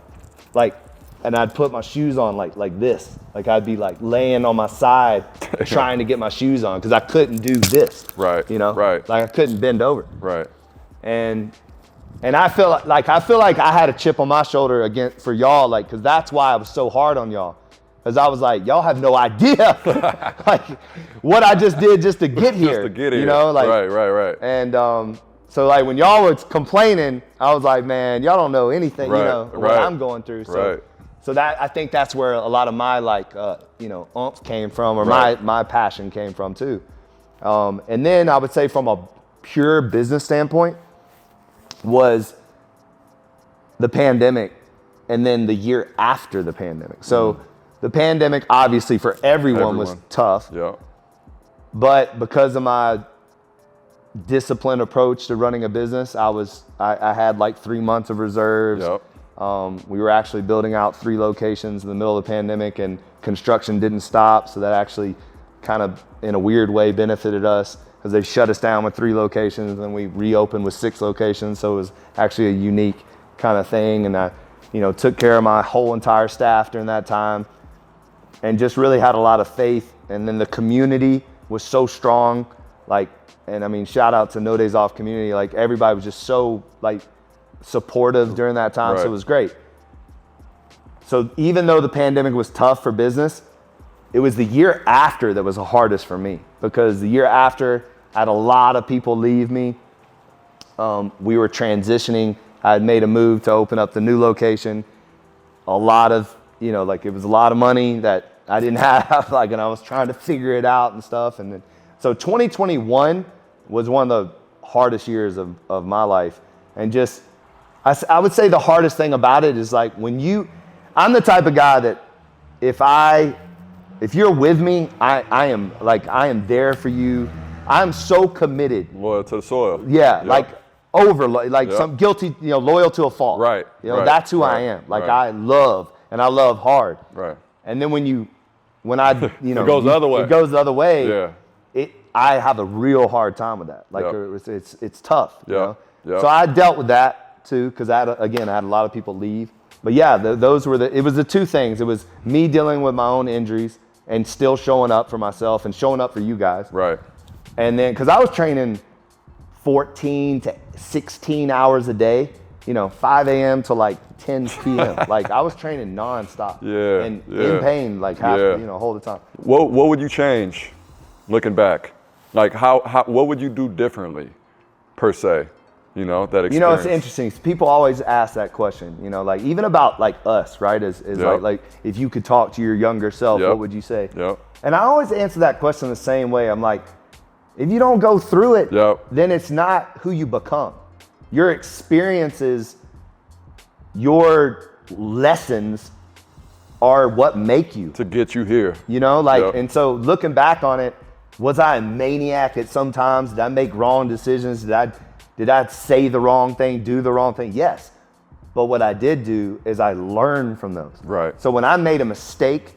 and I'd put my shoes on like this. I'd be laying on my side trying to get my shoes on because I couldn't do this. Right. Right. I couldn't bend over. Right. And I feel like I had a chip on my shoulder again for y'all, because that's why I was so hard on y'all. Because I was like, y'all have no idea like what I just did just to get here. Just to get here. You know, like right. And so like when y'all was complaining, I was like, man, y'all don't know anything, you know, what I'm going through. So that I think that's where a lot of my like you know, oomph came from, or my passion came from too. And then I would say from a pure business standpoint was the pandemic, and then the year after the pandemic. So the pandemic, obviously, for everyone was tough. Yeah. But because of my disciplined approach to running a business, I had like 3 months of reserves. Yep. We were actually building out 3 locations in the middle of the pandemic, and construction didn't stop. So that actually kind of, in a weird way, benefited us, because they shut us down with 3 locations, and then we reopened with 6 locations. So it was actually a unique kind of thing. And I, you know, took care of my whole entire staff during that time, and just really had a lot of faith. And then the community was so strong, like, and I mean, shout out to No Days Off community. Like, everybody was just so like supportive during that time. So it was great. So even though the pandemic was tough for business, it was the year after that was the hardest for me, because the year after I had a lot of people leave me. We were transitioning. I had made a move to open up the new location. A lot of, you know, like, it was a lot of money that I didn't have, like, and I was trying to figure it out and stuff. And then, so 2021 was one of the hardest years of my life. And just, I would say the hardest thing about it is, like, I'm the type of guy that if you're with me, I am there for you. I'm so committed. Loyal to the soil. Yeah, yep. Some guilty, you know, loyal to a fault. Right. You know, that's who I am. Like, I love hard. Right. And then when I, you know, it goes the other way. It goes the other way. Yeah. I have a real hard time with that. Like, it's tough. Yeah. You know? Yep. So I dealt with that too, because I had a lot of people leave. But yeah, those were it was the 2 things. It was me dealing with my own injuries and still showing up for myself and showing up for you guys. Right. And then, because I was training 14 to 16 hours a day, you know, 5 a.m. to like 10 p.m. Like, I was training nonstop. Yeah. And in pain, like, half, you know, whole the time. What would you change, looking back? Like, what would you do differently, per se? You know, that experience. You know, it's interesting. People always ask that question, you know, like, even about like us, right? Is like, if you could talk to your younger self, what would you say? Yep. And I always answer that question the same way. I'm like, if you don't go through it, then it's not who you become. Your experiences, your lessons are what make you. To get you here. You know, like, and so looking back on it, was I a maniac at some times? Did I make wrong decisions? Did I say the wrong thing, do the wrong thing? Yes. But what I did do is I learned from those. Right. So when I made a mistake,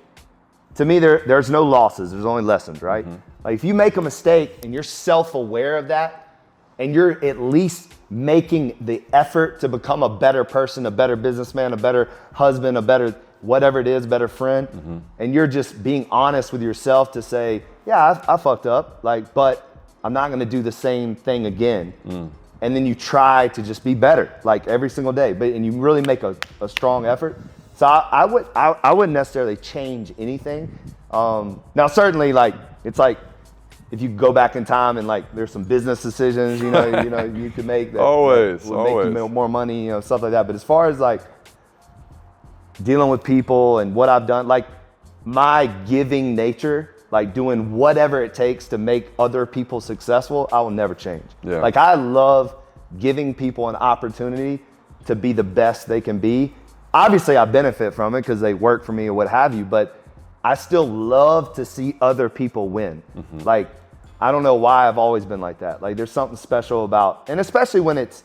to me, there's no losses. There's only lessons, right? Mm-hmm. Like, if you make a mistake and you're self-aware of that, and you're at least making the effort to become a better person, a better businessman, a better husband, a better whatever it is, better friend, and you're just being honest with yourself to say, yeah, I fucked up, like, but I'm not going to do the same thing again. And then you try to just be better, like, every single day, and you really make a strong effort. So I wouldn't necessarily change anything. Now, certainly, like, it's like, if you go back in time and, like, there's some business decisions, you know, you could make that always make you more money, you know, stuff like that. But as far as, like, dealing with people and what I've done, like, my giving nature, like, doing whatever it takes to make other people successful, I will never change. Yeah. Like, I love giving people an opportunity to be the best they can be. Obviously, I benefit from it because they work for me or what have you, but I still love to see other people win. Like, I don't know why I've always been like that. Like, there's something special about, and especially when it's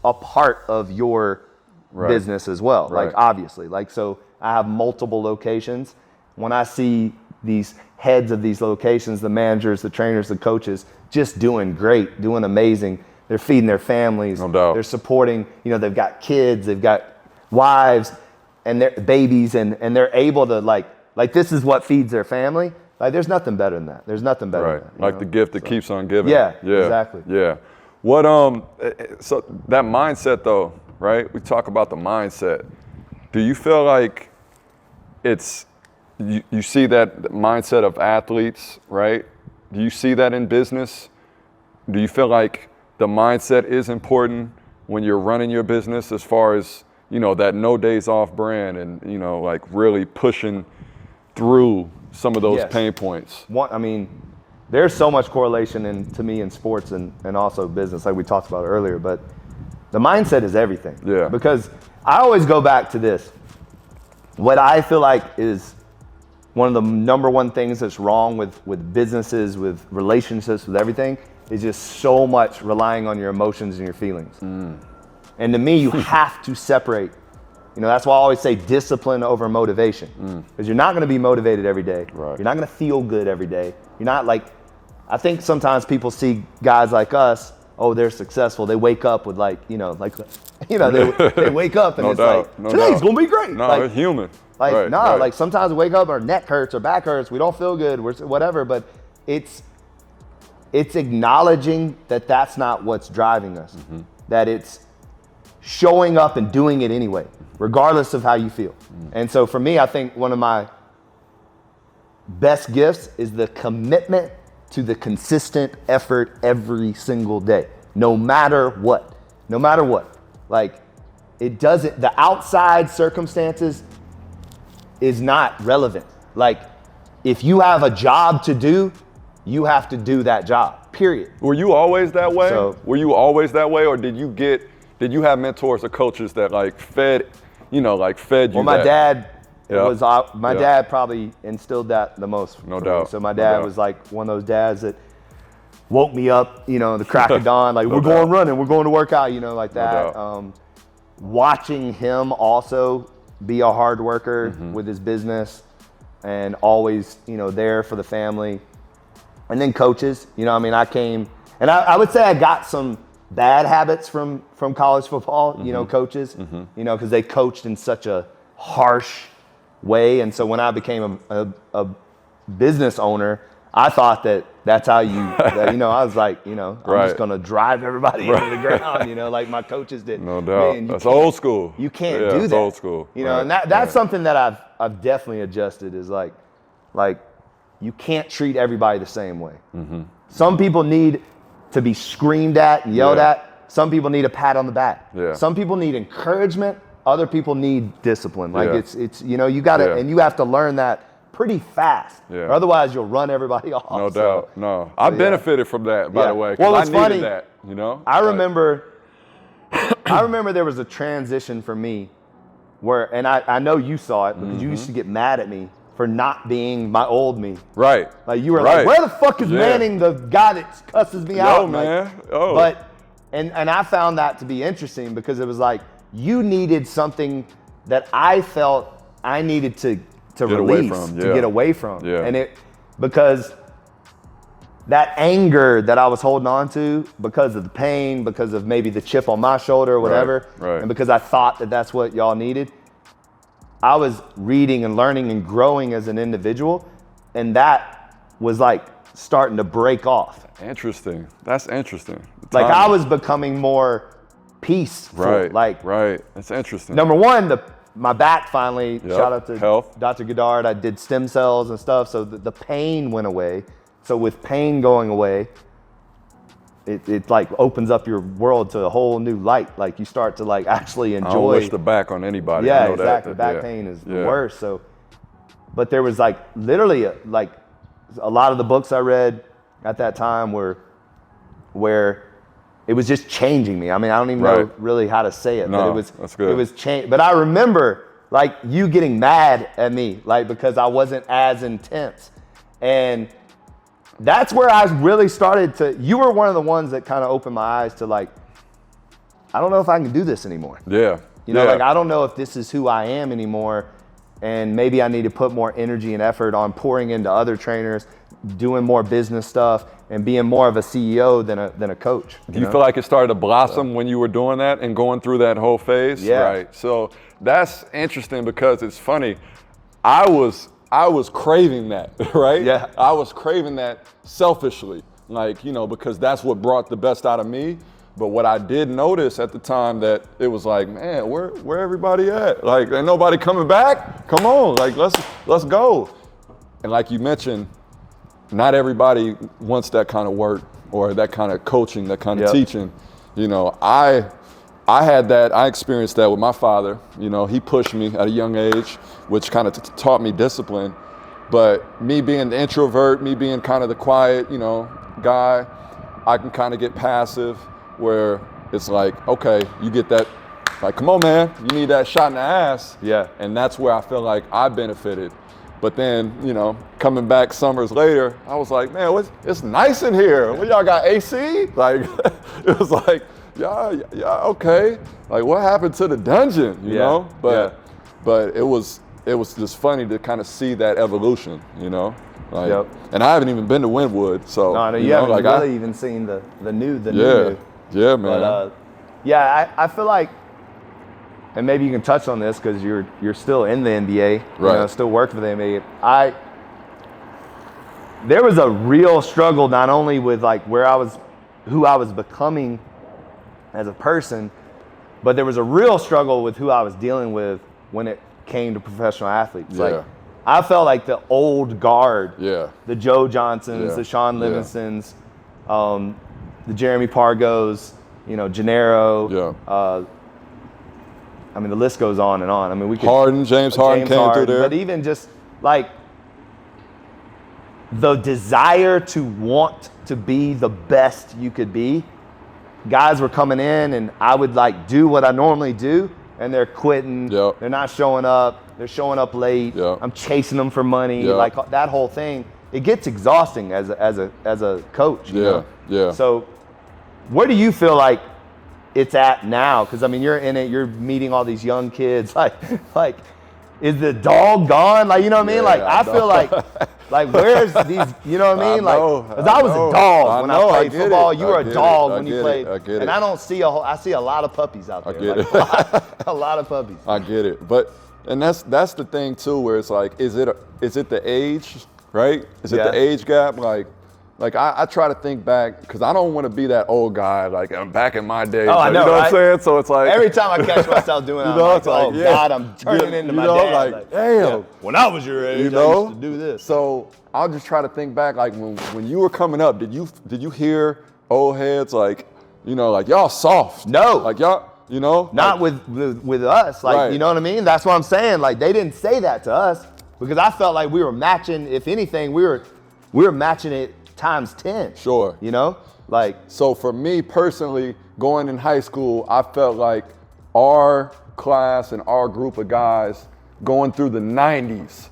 a part of your business as well. Like, obviously, like, so I have multiple locations. When I see these heads of these locations, the managers, the trainers, the coaches, just doing great, doing amazing. They're feeding their families. No doubt. They're supporting, you know, they've got kids, they've got wives and their babies, and they're able to, like, this is what feeds their family. Like, there's nothing better than that. There's nothing better than that. Like, the gift that keeps on giving. Yeah, exactly. Yeah. What, so that mindset though, right? We talk about the mindset. Do you feel like it's you see that mindset of athletes, right? Do you see that in business? Do you feel like the mindset is important when you're running your business as far as, you know, that no days off brand and, you know, like really pushing through some of those pain points? I mean, there's so much correlation to me in sports and also business, like we talked about earlier, but the mindset is everything. Yeah. Because I always go back to this. What I feel like is one of the number one things that's wrong with businesses, with relationships, with everything, is just so much relying on your emotions and your feelings. And to me, you have to separate. You know, that's why I always say discipline over motivation. Because you're not gonna be motivated every day. Right. You're not gonna feel good every day. You're not like, I think sometimes people see guys like us, oh, they're successful. They wake up with like, they wake up and No it's doubt, like, today's gonna be great. No, like, it's human. Like, Right, nah, right. like sometimes we wake up, our neck hurts, our back hurts, we don't feel good, whatever, but it's acknowledging that that's not what's driving us, that it's showing up and doing it anyway, regardless of how you feel. And so for me, I think one of my best gifts is the commitment to the consistent effort every single day, no matter what. Like, it doesn't, the outside circumstances is not relevant. Like, if you have a job to do, you have to do that job, period. Were you always that way? Were you always that way, or did you have mentors or coaches that like fed you that? Well, my dad Yeah. dad probably instilled that the most. No for doubt. Me. So my No dad doubt. was like one of those dads that woke me up, the crack of dawn, like, we're going running, we're going to work out, like that. doubt. Watching him also be a hard worker with his business and always, there for the family. And then coaches, I came, and I would say I got some bad habits from college football, coaches, because they coached in such a harsh way. And so when I became a business owner, I thought that's how I was like, I'm Right. just going to drive everybody into the ground, like my coaches did. No doubt. Man, That's old school. You can't Yeah, do it's that. old school. And that's something that I've definitely adjusted is like you can't treat everybody the same way. Some people need to be screamed at and yelled at. Some people need a pat on the back. Yeah. Some people need encouragement. Other people need discipline. Like Yeah. it's you gotta, and you have to learn that pretty fast. Yeah. Or otherwise you'll run everybody off. No So, doubt. No. I benefited from that, by Yeah. the way. 'Cause Well, I it's needed funny. that, I Like, remember there was a transition for me where, and I know you saw it because you used to get mad at me for not being my old me. Right. Like you were Right. like, where the fuck is Yeah. Manning, the guy that cusses me out? Like, man. Oh. But, and I found that to be interesting because it was like, you needed something that I felt I needed to Get away release, from, to yeah. get away from. Yeah. And because that anger that I was holding on to because of the pain, because of maybe the chip on my shoulder or whatever, right. and because I thought that that's what y'all needed, I was reading and learning and growing as an individual, and that was like starting to break off. Interesting. That's interesting. Like I was becoming more peaceful. Right. Right. That's interesting. Number one, my back finally, Yep. shout out to Health. Dr. Goddard, I did stem cells and stuff, so the pain went away. So with pain going away, it like opens up your world to a whole new light. Like you start to like actually enjoy. I don't wish the back on anybody. Yeah, I know exactly. That, Back yeah. pain is the Yeah. worst. So, but there was like literally like a lot of the books I read at that time were where it was just changing me. I mean, I don't even know Right. really how to say it, but No, it was that's good. It was change. But I remember like you getting mad at me, like because I wasn't as intense, and that's where I really started to. You were one of the ones that kind of opened my eyes to like, I don't know if I can do this anymore. Yeah. Like I don't know if this is who I am anymore, and maybe I need to put more energy and effort on pouring into other trainers, doing more business stuff, and being more of a CEO than a coach. Do you feel like it started to blossom when you were doing that and going through that whole phase? Yeah. Right. So that's interesting because it's funny. I was craving that, right? Yeah. I was craving that selfishly, like, because that's what brought the best out of me. But what I did notice at the time that it was like, man, where everybody at? Like, ain't nobody coming back? Come on, like let's let's go. And like you mentioned, not everybody wants that kind of work or that kind of coaching, that kind of teaching. You know, I had that, I experienced that with my father. You know, he pushed me at a young age, which kind of taught me discipline. But me being the introvert, me being kind of the quiet, you know, guy, I can kind of get passive where it's like, okay, you get that, like, come on, man, you need that shot in the ass. Yeah. And that's where I feel like I benefited. But then, you know, coming back summers later, I was like, man, it's nice in here. What, y'all got AC? Like, it was like, yeah, okay. Like, what happened to the dungeon, you know? But it was just funny to kind of see that evolution, you know? Like, and I haven't even been to Wynwood, so. No, you haven't like really even seen the new. Yeah, man. But, I feel like, and maybe you can touch on this because you're still in the NBA, you know, still working for the NBA. There was a real struggle not only with like who I was becoming as a person, but there was a real struggle with who I was dealing with when it came to professional athletes. Like, I felt like the old guard, the Joe Johnsons, the Shaun Livingstons, the Jeremy Pargos, you know, Gennaro. I mean, the list goes on and on. I mean, James Harden came through there. But even just like the desire to want to be the best you could be, guys were coming in and I would like do what I normally do and they're quitting. They're not showing up. They're showing up late. I'm chasing them for money. Like that whole thing, it gets exhausting as a coach. You know? So where do you feel like it's at now? Because I mean, you're in it. You're meeting all these young kids. Like, is the dog gone? Like, you know what I mean? Like, I feel like where's these? You know what I mean? Because I was a dog when I played football. You were a dog when you played. I get it. And I don't see I see a lot of puppies out there. I get it. A lot of puppies. I get it. And that's the thing too, where it's like, is it the age, right? Is it the age gap? Like I try to think back because I don't want to be that old guy. Like I'm back in my days. Oh, I know, you know right? what I'm saying? So it's like every time I catch myself doing it, I'm like, oh God, I'm turning into my dad. Like, damn. When I was your age, I used to do this. So I'll just try to think back, like when you were coming up, did you hear old heads like, you know, like y'all soft? No. Like y'all, you know? Not with us. Like, you know what I mean? That's what I'm saying. Like they didn't say that to us because I felt like we were matching. If anything, we were matching it times 10. Sure. You know? Like, so for me personally, going in high school, I felt like our class and our group of guys going through the 90s,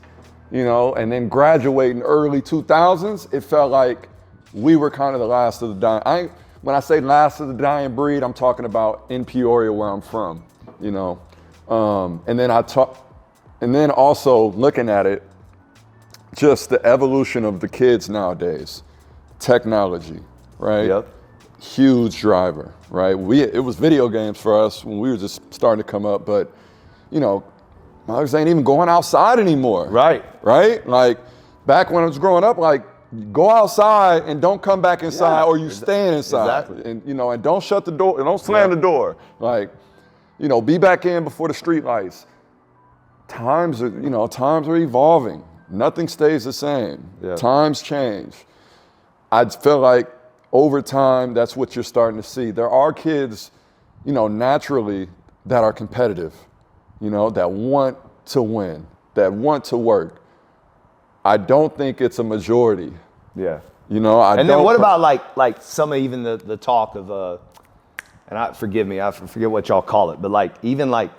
you know, and then graduating early 2000s, it felt like we were kind of the last of the dying. When I say last of the dying breed, I'm talking about in Peoria, where I'm from, you know. And then also looking at it, just the evolution of the kids nowadays. Technology, right? Huge driver, right? It was video games for us when we were just starting to come up, but you know, mothers ain't even going outside anymore. Right? Like back when I was growing up, like go outside and don't come back inside or you staying inside. And you know, and don't shut the door and don't slam the door. Like, you know, be back in before the street lights. Times are evolving. Nothing stays the same. Times change. I feel like over time, that's what you're starting to see. There are kids, you know, naturally that are competitive, you know, that want to win, that want to work. I don't think it's a majority. You know, And then what about like some of even the talk of, and forgive me, I forget what y'all call it, but like even like,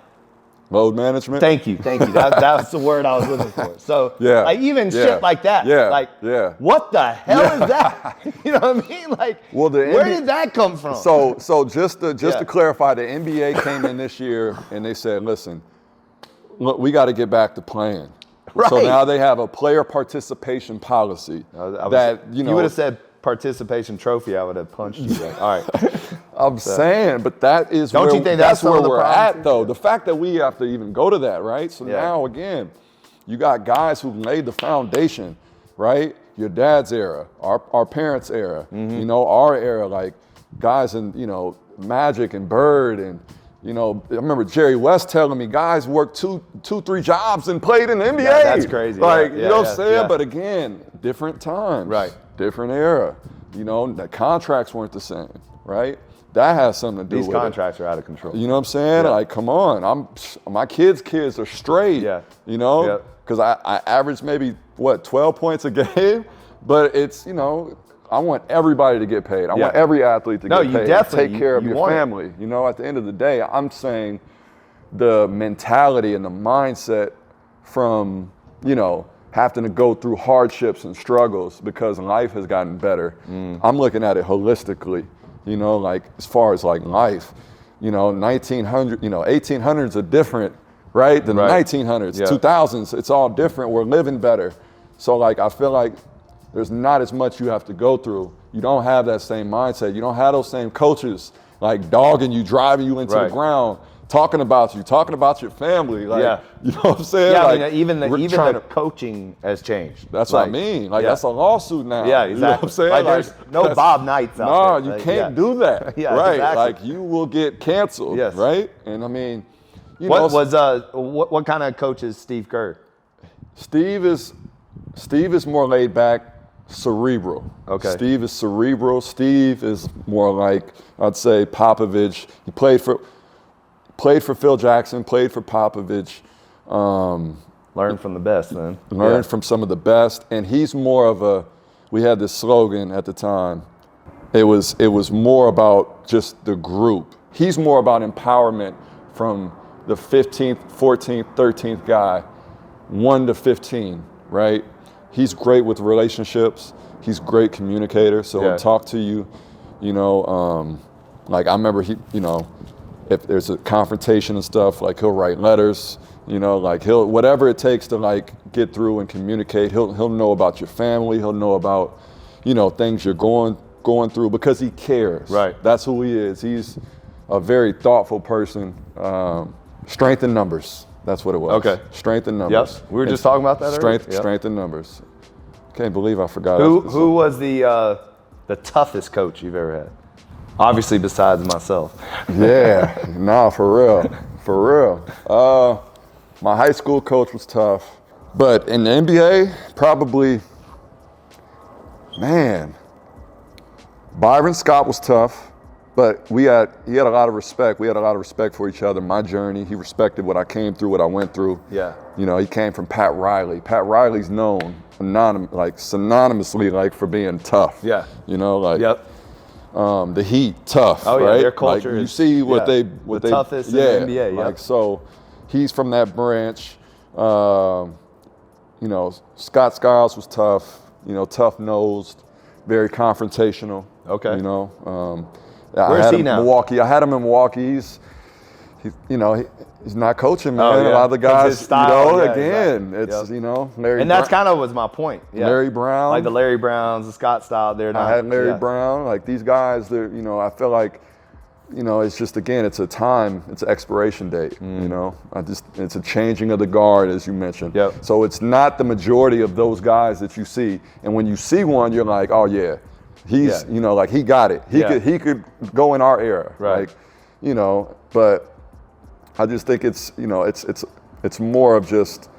load management? Thank you. That's the word I was looking for. So, like even shit like that. What the hell is that? You know what I mean? Like, where did that come from? So just to clarify, the NBA came in this year and they said, listen, look, we got to get back to playing. So now they have a player participation policy you would have said participation trophy, I would have punched you. Like, all right. I'm saying, but that is Don't you think that's where some of the we're problems? at, though. The fact that we have to even go to that, right? So now, again, you got guys who laid the foundation, right? Your dad's era, our parents' era, you know, our era, like guys in, you know, Magic and Bird and You know, I remember Jerry West telling me guys worked two, 3 jobs and played in the NBA. That's crazy. Like, Yeah, you know what I'm saying? yeah. But again, different times. Right. Different era. You know, the contracts weren't the same, right? That has something to do with These contracts are out of control. You know what I'm saying? Yeah. Like, come on. My kids are straight. Yeah. You know? Yeah. Because I average maybe, 12 points a game? But it's, you know, I want everybody to get paid. I want every athlete to get paid. You definitely take care of you your want family. You know, at the end of the day, I'm saying the mentality and the mindset from, you know, having to go through hardships and struggles because life has gotten better. I'm looking at it holistically, you know, like as far as like life, you know, 1900, you know, 1800s are different, right? Than the 1900s, 2000s, it's all different. We're living better. So like, I feel like there's not as much you have to go through. You don't have that same mindset. You don't have those same coaches like dogging you, driving you into the ground, talking about your family. Like, you know what I'm saying? Yeah, like, I mean, even the coaching has changed. That's what I mean. Like, that's a lawsuit now. Yeah, exactly. You know what I'm saying? Like, there's no Bob Knights out there. No, you can't do that. Right. Exactly. Like, you will get canceled. Yes. Right? And I mean, what kind of coach is Steve Kerr? Steve is more laid back, cerebral. Okay. Steve is cerebral. Steve is more like, I'd say, Popovich. He played for Phil Jackson, played for Popovich. Learn from the best, man. Learned from some of the best. And he's more of we had this slogan at the time. It was more about just the group. He's more about empowerment from the 15th, 14th, 13th guy, 1 to 15, right? He's great with relationships. He's a great communicator. So he'll talk to you, you know, like I remember if there's a confrontation and stuff, like he'll write letters, you know, like whatever it takes to like get through and communicate. He'll know about your family. He'll know about, you know, things you're going through because he cares. Right. That's who he is. He's a very thoughtful person. Strength in numbers. That's what it was. Okay. Strength in numbers. Yep. We were just talking about that earlier. Strength in numbers. Can't believe I forgot. Who was the toughest coach you've ever had? Obviously, besides myself. Yeah. Nah, for real. My high school coach was tough, but in the NBA, probably, man, Byron Scott was tough. But he had a lot of respect. We had a lot of respect for each other. My journey, he respected what I came through, what I went through. Yeah. You know, he came from Pat Riley. Pat Riley's known synonymously like for being tough. Yeah. You know, like the Heat, tough. Oh yeah, right? their culture like, you is see what the they toughest in the NBA. Yeah. Like so, he's from that branch. You know, Scott Skiles was tough. You know, tough-nosed, very confrontational. Okay. You know. Where's he now? Milwaukee. I had him in Milwaukee. He's not coaching, man. A lot of the guys, style, it's you know, Larry. And that's kind of was my point. Yeah. Larry Brown, like the Larry Browns, the Scott style. They're not. I had Larry Brown. Like these guys, they're, you know, I feel like, you know, it's just again, it's an expiration date. You know, it's a changing of the guard, as you mentioned. Yep. So it's not the majority of those guys that you see, and when you see one, you're like, oh yeah. He's, you know, like he got it. He could go in our era, right? Like, you know, but I just think it's, you know, it's more of just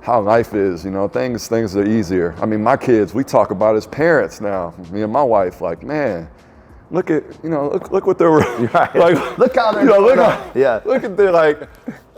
how life is. You know, things are easier. I mean, my kids, we talk about as parents now. Me and my wife, like, man, look at, you know, look what they're like. Look how they're, you know, look at their like.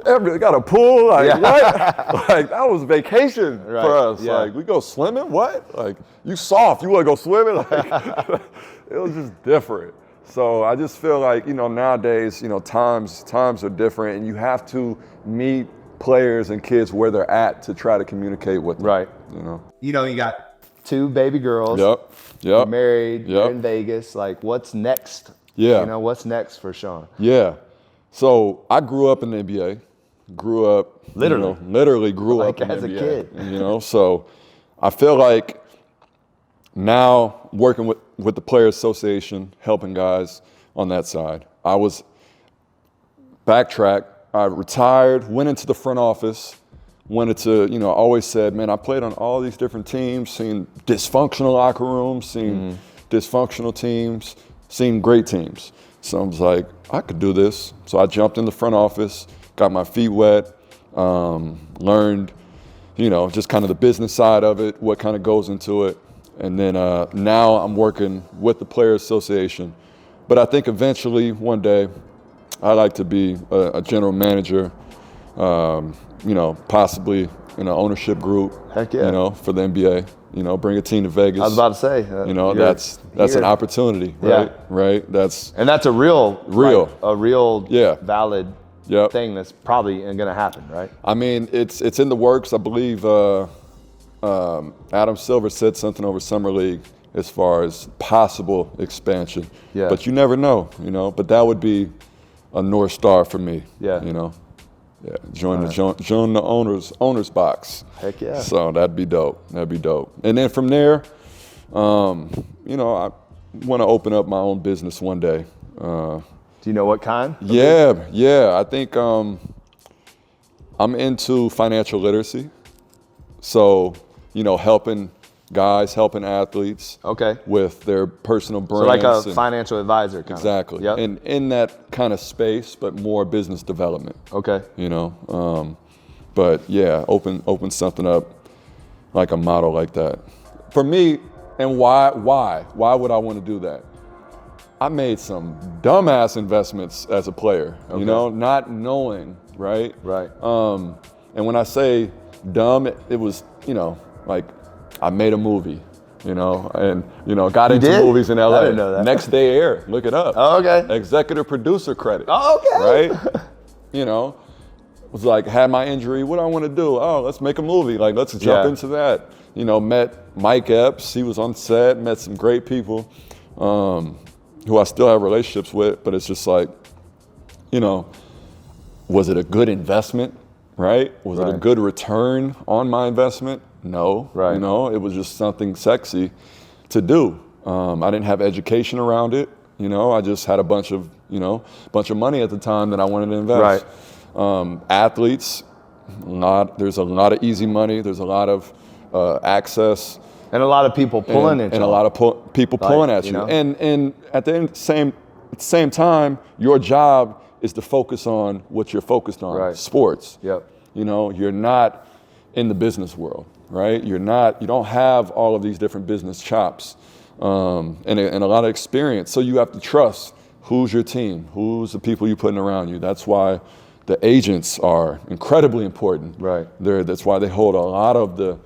They got a pool, like what? Like that was vacation for us. Yeah. Like we go swimming, what? Like you soft, you want to go swimming? Like it was just different. So I just feel like, you know, nowadays, you know, times are different, and you have to meet players and kids where they're at to try to communicate with them. Right. You know. You know, you got 2 baby girls. Yep. You're married. You're in Vegas. Like, what's next? Yeah. You know, what's next for Shaun? Yeah. So I grew up in the NBA. Grew up literally grew up in as the a NBA, kid. You know, so I feel like now working with the Players Association, helping guys on that side. I was backtrack. I retired, went into the front office, wanted to, you know, I always said, man, I played on all these different teams, seen dysfunctional locker rooms, seen dysfunctional teams, seen great teams. So I was like, I could do this. So I jumped in the front office, got my feet wet, learned, just kind of the business side of it, what kind of goes into it. And then now I'm working with the Players Association. But I think eventually, one day, I'd like to be a general manager, possibly in an ownership group, Heck yeah. For the NBA. Bring a team to Vegas. I was about to say, that's an opportunity, right? Yeah. Right. And that's a real, valid thing that's probably going to happen, right? I mean, it's in the works. I believe Adam Silver said something over Summer League as far as possible expansion. Yeah. But you never know, But that would be a North Star for me. Yeah. Yeah, join the owners box. Heck yeah. So that'd be dope. And then from there, I want to open up my own business one day. Do you know what kind? Yeah. I think I'm into financial literacy. So, helping athletes with their personal brands. So like a financial advisor kind Exactly. of. Yep. And in that kind of space, but more business development. Okay. But yeah, open something up like a model like that. For me, and why would I want to do that? I made some dumbass investments as a player, not knowing, right? Right. And when I say dumb, it was, like I made a movie, and got into movies in LA. I didn't know that. Next day air, look it up. Oh, okay. Executive producer credit. Oh, okay. Right? Was like, had my injury, what do I want to do? Oh, let's make a movie. Like, let's jump into that. Met Mike Epps, he was on set, met some great people who I still have relationships with, but it's just like, was it a good investment, right? Was it a good return on my investment? No. Right. It was just something sexy to do. I didn't have education around it. I just had a bunch of money at the time that I wanted to invest. Right. Athletes, there's a lot of easy money. There's a lot of access. And a lot of people pulling at you. And a lot of people pulling at you. And at the same time, your job is to focus on what you're focused on, sports. Yep. You're not in the business world, right? You don't have all of these different business chops and a lot of experience. So you have to trust who's your team, who's the people you're putting around you. That's why the agents are incredibly important. Right. That's why they hold a lot of the,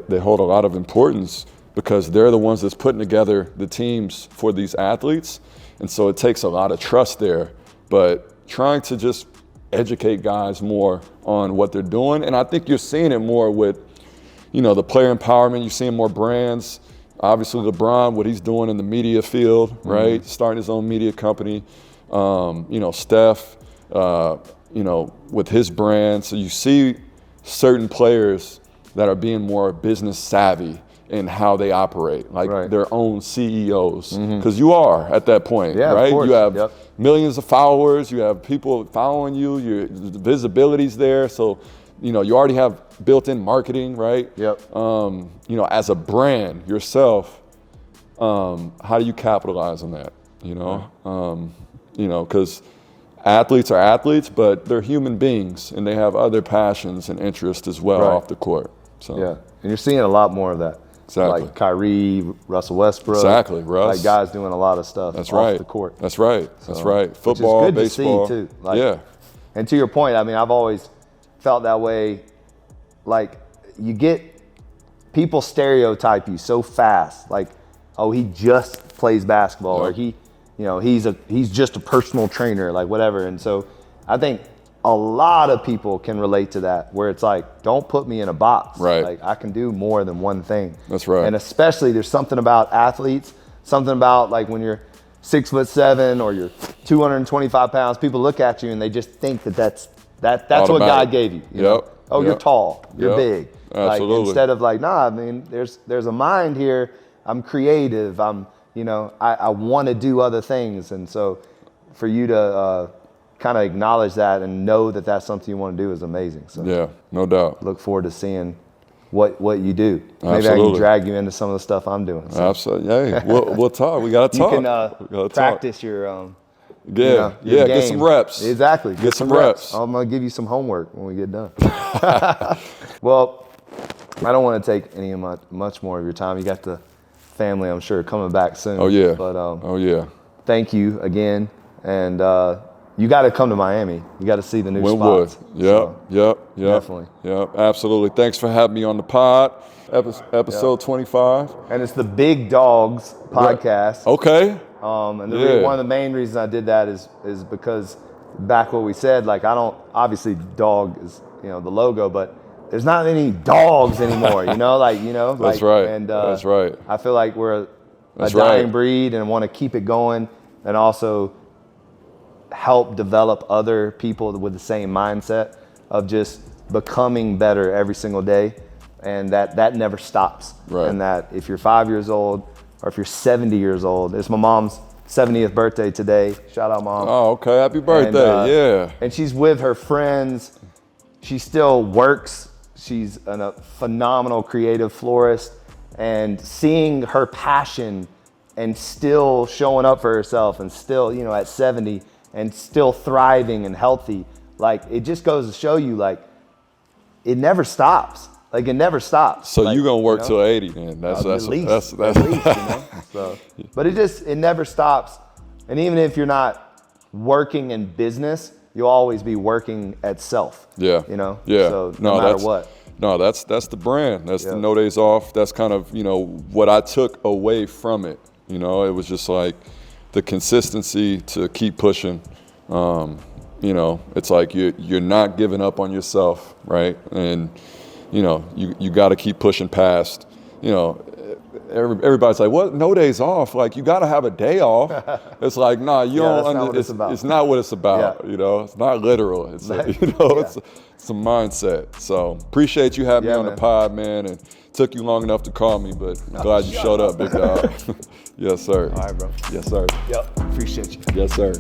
they hold a lot of importance because they're the ones that's putting together the teams for these athletes. And so it takes a lot of trust there, but trying to just educate guys more on what they're doing. And I think you're seeing it more with, the player empowerment. You're seeing more brands. Obviously LeBron, what he's doing in the media field, right? Starting his own media company. Steph, with his brand. So you see certain players that are being more business savvy in how they operate, like their own CEOs, because you are at that point, right? Of course. You have millions of followers, you have people following you, your visibility's there, so you already have built-in marketing, right? Yep. As a brand yourself, how do you capitalize on that? Because athletes are athletes, but they're human beings, and they have other passions and interests as well off the court. So yeah, and you're seeing a lot more of that. Exactly. Like Kyrie, Russell Westbrook. Exactly, Russ. Like guys doing a lot of stuff off the court. That's right. That's right. Football, which is good baseball. To see too. And to your point, I mean, I've always felt that way. Like you get people stereotype you so fast. Like, oh, he just plays basketball, or he's just a personal trainer, like whatever. And so I think a lot of people can relate to that, where it's like, don't put me in a box. Right. Like I can do more than one thing. That's right. And especially there's something about athletes, something about like when you're 6'7" or you're 225 pounds, people look at you and they just think that's what God gave you. You know? Oh, you're tall, you're big. Absolutely. Like, instead of like, nah, I mean, there's a mind here. I'm creative. I want to do other things. And so for you to kind of acknowledge that and know that that's something you want to do is amazing. So yeah, no doubt. Look forward to seeing what you do. Maybe I Absolutely. can drag you into some of the stuff I'm doing. So Absolutely. Hey, we'll talk. We gotta talk. you We can gotta practice your Yeah, your get some game. reps. Exactly. Get some reps. I'm gonna give you some homework when we get done. Well, I don't want to take any of much more of your time. You got the family, I'm sure, coming back soon. Oh yeah. But oh yeah. thank you again, and you got to come to Miami. You got to see the new Winwood. spots. Yep. So, Yep. definitely. Yep. Absolutely. Thanks for having me on the pod. Episode 25. And it's the Big Dawgs podcast. Okay. And one of the main reasons I did that is because back what we said, like I don't, obviously dog is, the logo, but there's not any dogs anymore, That's right. And That's right. I feel like we're a dying right. breed and want to keep it going and also help develop other people with the same mindset of just becoming better every single day. And that never stops. Right. And that if you're 5 years old or if you're 70 years old, it's my mom's 70th birthday today. Shout out, Mom. Oh, okay. Happy birthday. Yeah. And she's with her friends. She still works. She's a phenomenal creative florist. And seeing her passion and still showing up for herself and still, at 70 and still thriving and healthy, like it just goes to show you, like, it never stops. Like it never stops. So like, you gonna work till 80 then? That's at least. So, but it never stops. And even if you're not working in business, you'll always be working at self. Yeah. Yeah. So no matter what. No, that's the brand. That's the no days off. That's kind of, what I took away from it. It was just like the consistency to keep pushing. It's like you're not giving up on yourself, right? And you got to keep pushing past. Everybody's like, "What? No days off? Like you got to have a day off." It's like, nah, you don't. That's not what it's about. It's not what it's about. Yeah. It's not literal. It's it's a mindset. So appreciate you having me on the pod, man. And took you long enough to call me, but I'm glad you showed up, Big Dawg. Yes, sir. All right, bro. Yes, sir. Yep. Appreciate you. Yes, sir.